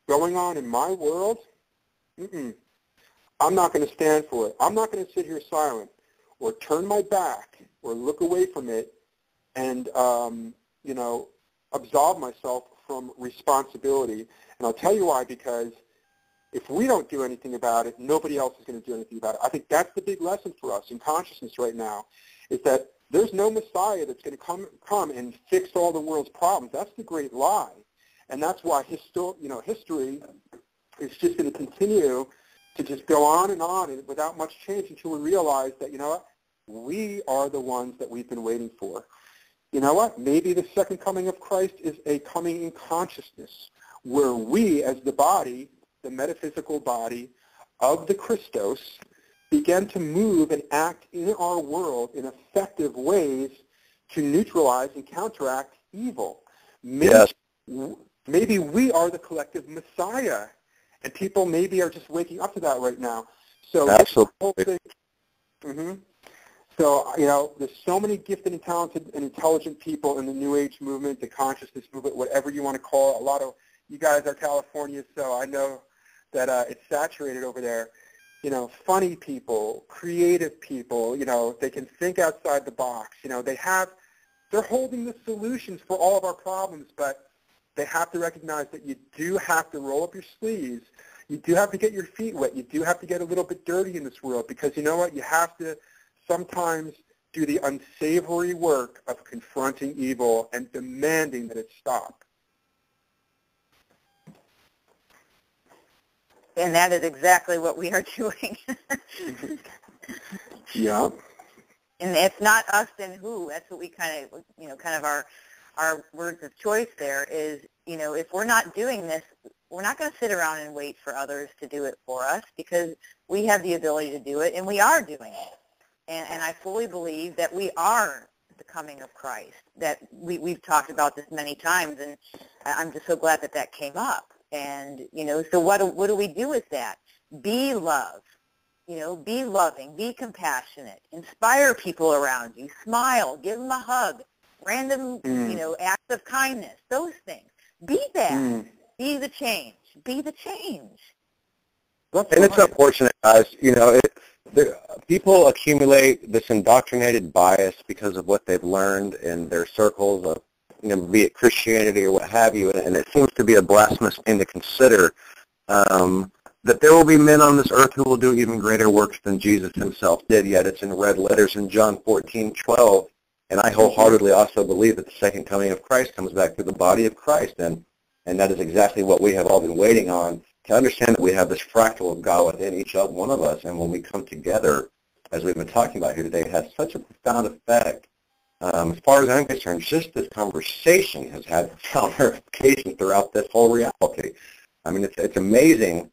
going on in my world, I'm not going to stand for it. I'm not going to sit here silent or turn my back or look away from it and, absolve myself from responsibility. And I'll tell you why, because if we don't do anything about it, nobody else is going to do anything about it. I think that's the big lesson for us in consciousness right now, is that there's no Messiah that's going to come and fix all the world's problems. That's the great lie. And that's why history is just going to continue to just go on and without much change until we realize that, we are the ones that we've been waiting for. You know what? Maybe the second coming of Christ is a coming in consciousness, where we as the body, the metaphysical body of the Christos, begin to move and act in our world in effective ways to neutralize and counteract evil. Maybe we are the collective Messiah, and people maybe are just waking up to that right now. So absolutely. So, you know, there's so many gifted and talented and intelligent people in the New Age movement, the consciousness movement, whatever you want to call it. A lot of you guys are California, so I know that it's saturated over there. You know, funny people, creative people, you know, they can think outside the box. You know, they're holding the solutions for all of our problems, but they have to recognize that you do have to roll up your sleeves. You do have to get your feet wet. You do have to get a little bit dirty in this world, because you know what? You have to sometimes do the unsavory work of confronting evil and demanding that it stop. And that is exactly what we are doing. Yeah. And it's not us and who. That's what we kind of our words of choice there is, you know, if we're not doing this, we're not going to sit around and wait for others to do it for us, because we have the ability to do it, and we are doing it. And I fully believe that we are the coming of Christ, that we've talked about this many times, and I'm just so glad that that came up. And, you know, so what do we do with that? Be love, you know, be loving, be compassionate, inspire people around you, smile, give them a hug, random, you know, acts of kindness, those things. Be that. Be the change. Be the change. And it's unfortunate, guys. You know, people accumulate this indoctrinated bias because of what they've learned in their circles of, you know, be it Christianity or what have you, and it seems to be a blasphemous thing to consider that there will be men on this earth who will do even greater works than Jesus himself did, yet it's in red letters in John 14:12, and I wholeheartedly also believe that the second coming of Christ comes back through the body of Christ, and that is exactly what we have all been waiting on, to understand that we have this fractal of God within each one of us, and when we come together, as we've been talking about here today, it has such a profound effect. As far as I'm concerned, just this conversation has had profound ramifications throughout this whole reality. I mean, it's amazing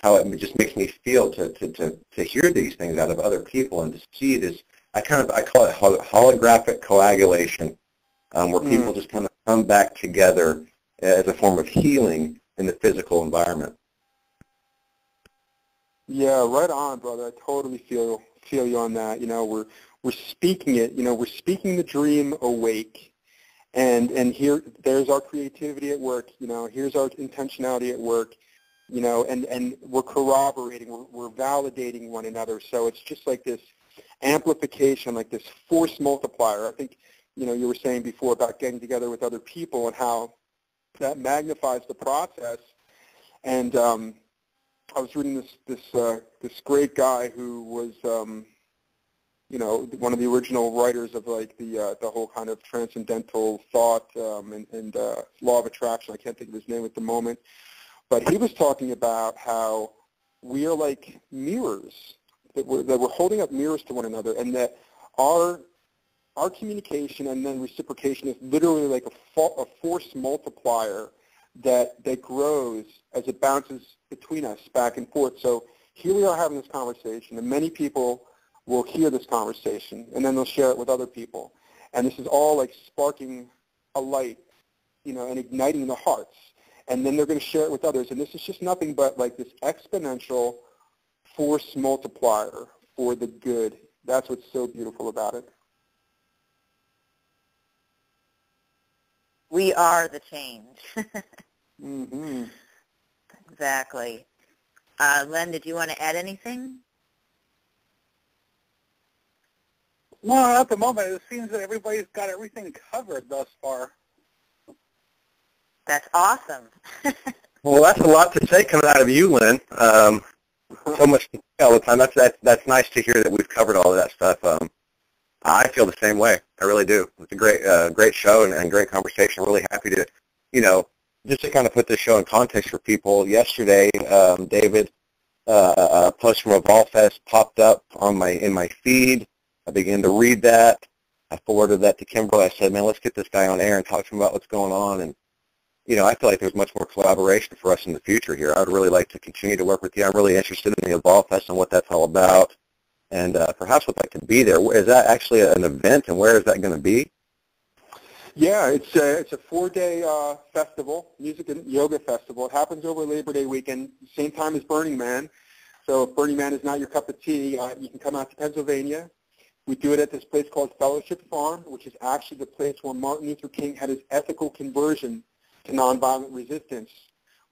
how it just makes me feel to hear these things out of other people and to see this. I call it holographic coagulation, where people just kind of come back together as a form of healing in the physical environment. Yeah, right on, brother. I totally feel you on that. You know, we're speaking it. You know, we're speaking the dream awake, and there's our creativity at work. You know, here's our intentionality at work. You know, and we're corroborating, we're validating one another. So it's just like this amplification, like this force multiplier. I think, you know, you were saying before about getting together with other people and how that magnifies the process. And I was reading this great guy who was, you know, one of the original writers of like the whole kind of transcendental thought and law of attraction. I can't think of his name at the moment. But he was talking about how we are like mirrors, that we're holding up mirrors to one another, and that our communication and then reciprocation is literally like a force multiplier that grows as it bounces between us back and forth. So here we are having this conversation, and many people will hear this conversation, and then they'll share it with other people. And this is all like sparking a light, you know, and igniting the hearts. And then they're going to share it with others. And this is just nothing but like this exponential force multiplier for the good. That's what's so beautiful about it. We are the change. Mm-hmm. Exactly. Len, did you want to add anything? Well, at the moment, it seems that everybody's got everything covered thus far. That's awesome. Well, that's a lot to say coming out of you, Lynn. So much to say all the time. That's nice to hear that we've covered all of that stuff. I feel the same way. I really do. It's a great show and great conversation. I'm really happy to, you know, just to kind of put this show in context for people. Yesterday, David, a post from Evolve Fest popped up in my feed. I began to read that. I forwarded that to Kimberlee. I said, man, let's get this guy on air and talk to him about what's going on. And, you know, I feel like there's much more collaboration for us in the future here. I would really like to continue to work with you. I'm really interested in the Evolve Fest and what that's all about. And perhaps would like to be there. Is that actually an event, and where is that going to be? Yeah, it's a 4-day festival, music and yoga festival. It happens over Labor Day weekend, same time as Burning Man. So if Burning Man is not your cup of tea, you can come out to Pennsylvania. We do it at this place called Fellowship Farm, which is actually the place where Martin Luther King had his ethical conversion to nonviolent resistance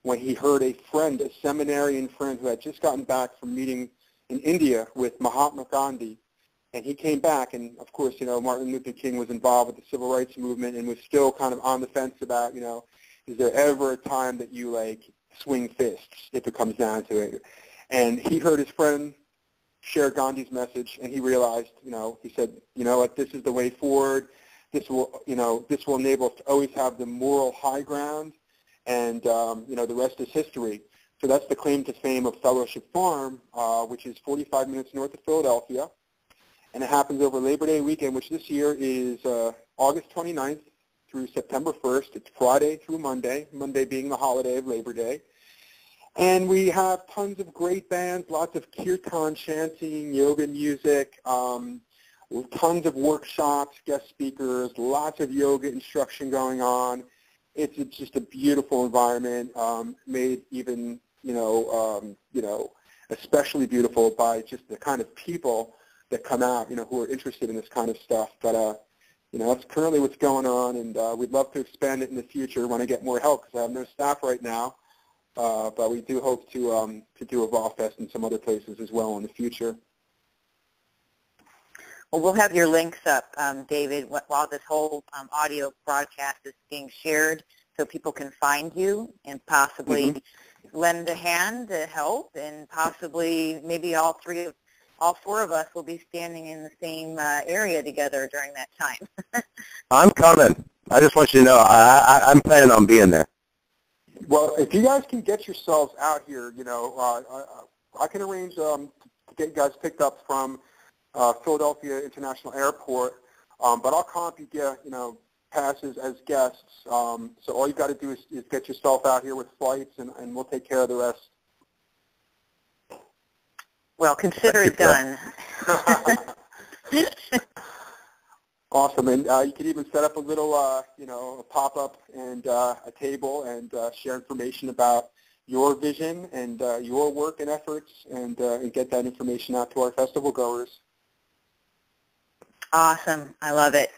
when he heard a friend, a seminarian friend who had just gotten back from meeting in India with Mahatma Gandhi. And he came back, and of course, you know, Martin Luther King was involved with the civil rights movement and was still kind of on the fence about, you know, is there ever a time that you, like, swing fists if it comes down to it? And he heard his friend share Gandhi's message, and he realized, you know, he said, you know what, this is the way forward. This will, you know, this will enable us to always have the moral high ground, and, you know, the rest is history. So that's the claim to fame of Fellowship Farm, which is 45 minutes north of Philadelphia. And it happens over Labor Day weekend, which this year is August 29th through September 1st. It's Friday through Monday, Monday being the holiday of Labor Day. And we have tons of great bands, lots of kirtan chanting, yoga music, tons of workshops, guest speakers, lots of yoga instruction going on. It's just a beautiful environment, made even, you know, especially beautiful by just the kind of people that come out, you know, who are interested in this kind of stuff. But, you know, that's currently what's going on, and we'd love to expand it in the future when I get more help, because I have no staff right now. But we do hope to do Evolve Fest in some other places as well in the future. Well, we'll have your links up, David, while this whole audio broadcast is being shared, so people can find you and possibly lend a hand to help, and possibly maybe all four of us will be standing in the same area together during that time. I'm coming. I just want you to know I'm planning on being there. Well, if you guys can get yourselves out here, you know, I can arrange to get you guys picked up from Philadelphia International Airport, but I'll comp you, you know, passes as guests. So all you got to do is get yourself out here with flights, and we'll take care of the rest. Well, consider it done. Awesome, and you could even set up a little, you know, a pop-up and a table, and share information about your vision and your work and efforts, and get that information out to our festival goers. Awesome. I love it.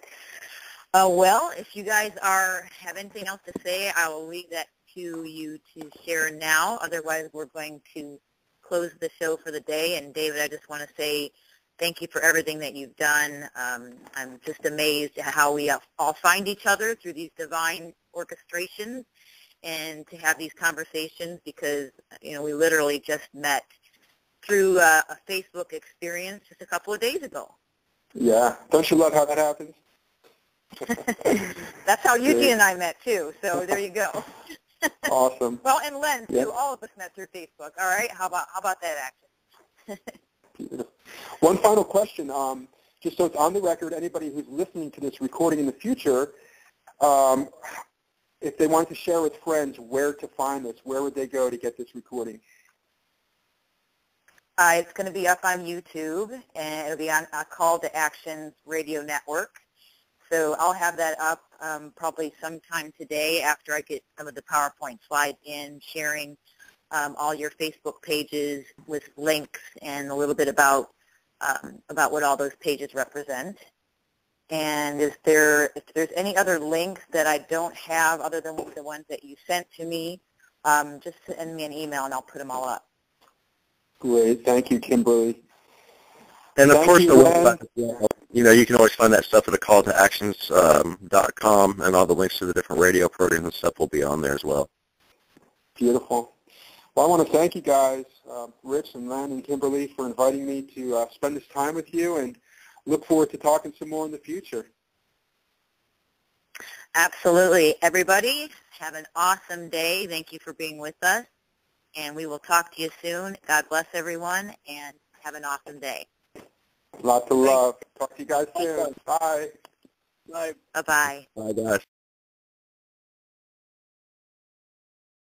Well, if you guys have anything else to say, I will leave that to you to share now. Otherwise, we're going to close the show for the day. And David, I just want to say thank you for everything that you've done. I'm just amazed at how we all find each other through these divine orchestrations, and to have these conversations, because, you know, we literally just met through a Facebook experience just a couple of days ago. Yeah. Don't you love how that happens? That's how Eugene and I met, too. So there you go. Awesome. Well, and Len, too. Yep. All of us met through Facebook. All right? How about that action? Beautiful. One final question, just so it's on the record, anybody who's listening to this recording in the future, if they want to share with friends where to find this, where would they go to get this recording? It's going to be up on YouTube, and it'll be on Call to Actions Radio Network. So I'll have that up probably sometime today after I get some of the PowerPoint slides in, sharing all your Facebook pages with links and a little bit about what all those pages represent. And if there's any other links that I don't have other than the ones that you sent to me, just send me an email and I'll put them all up. Great. Thank you, Kimberlee. And of course, the website, you know, you can always find that stuff at a calltoactions.com, and all the links to the different radio programs and stuff will be on there as well. Beautiful. Well, I want to thank you guys, Rich and Len and Kimberlee, for inviting me to spend this time with you, and look forward to talking some more in the future. Absolutely. Everybody, have an awesome day. Thank you for being with us, and we will talk to you soon. God bless everyone, and have an awesome day. Lots of love. Talk to you guys soon. Bye. Bye. Bye-bye. Bye, guys.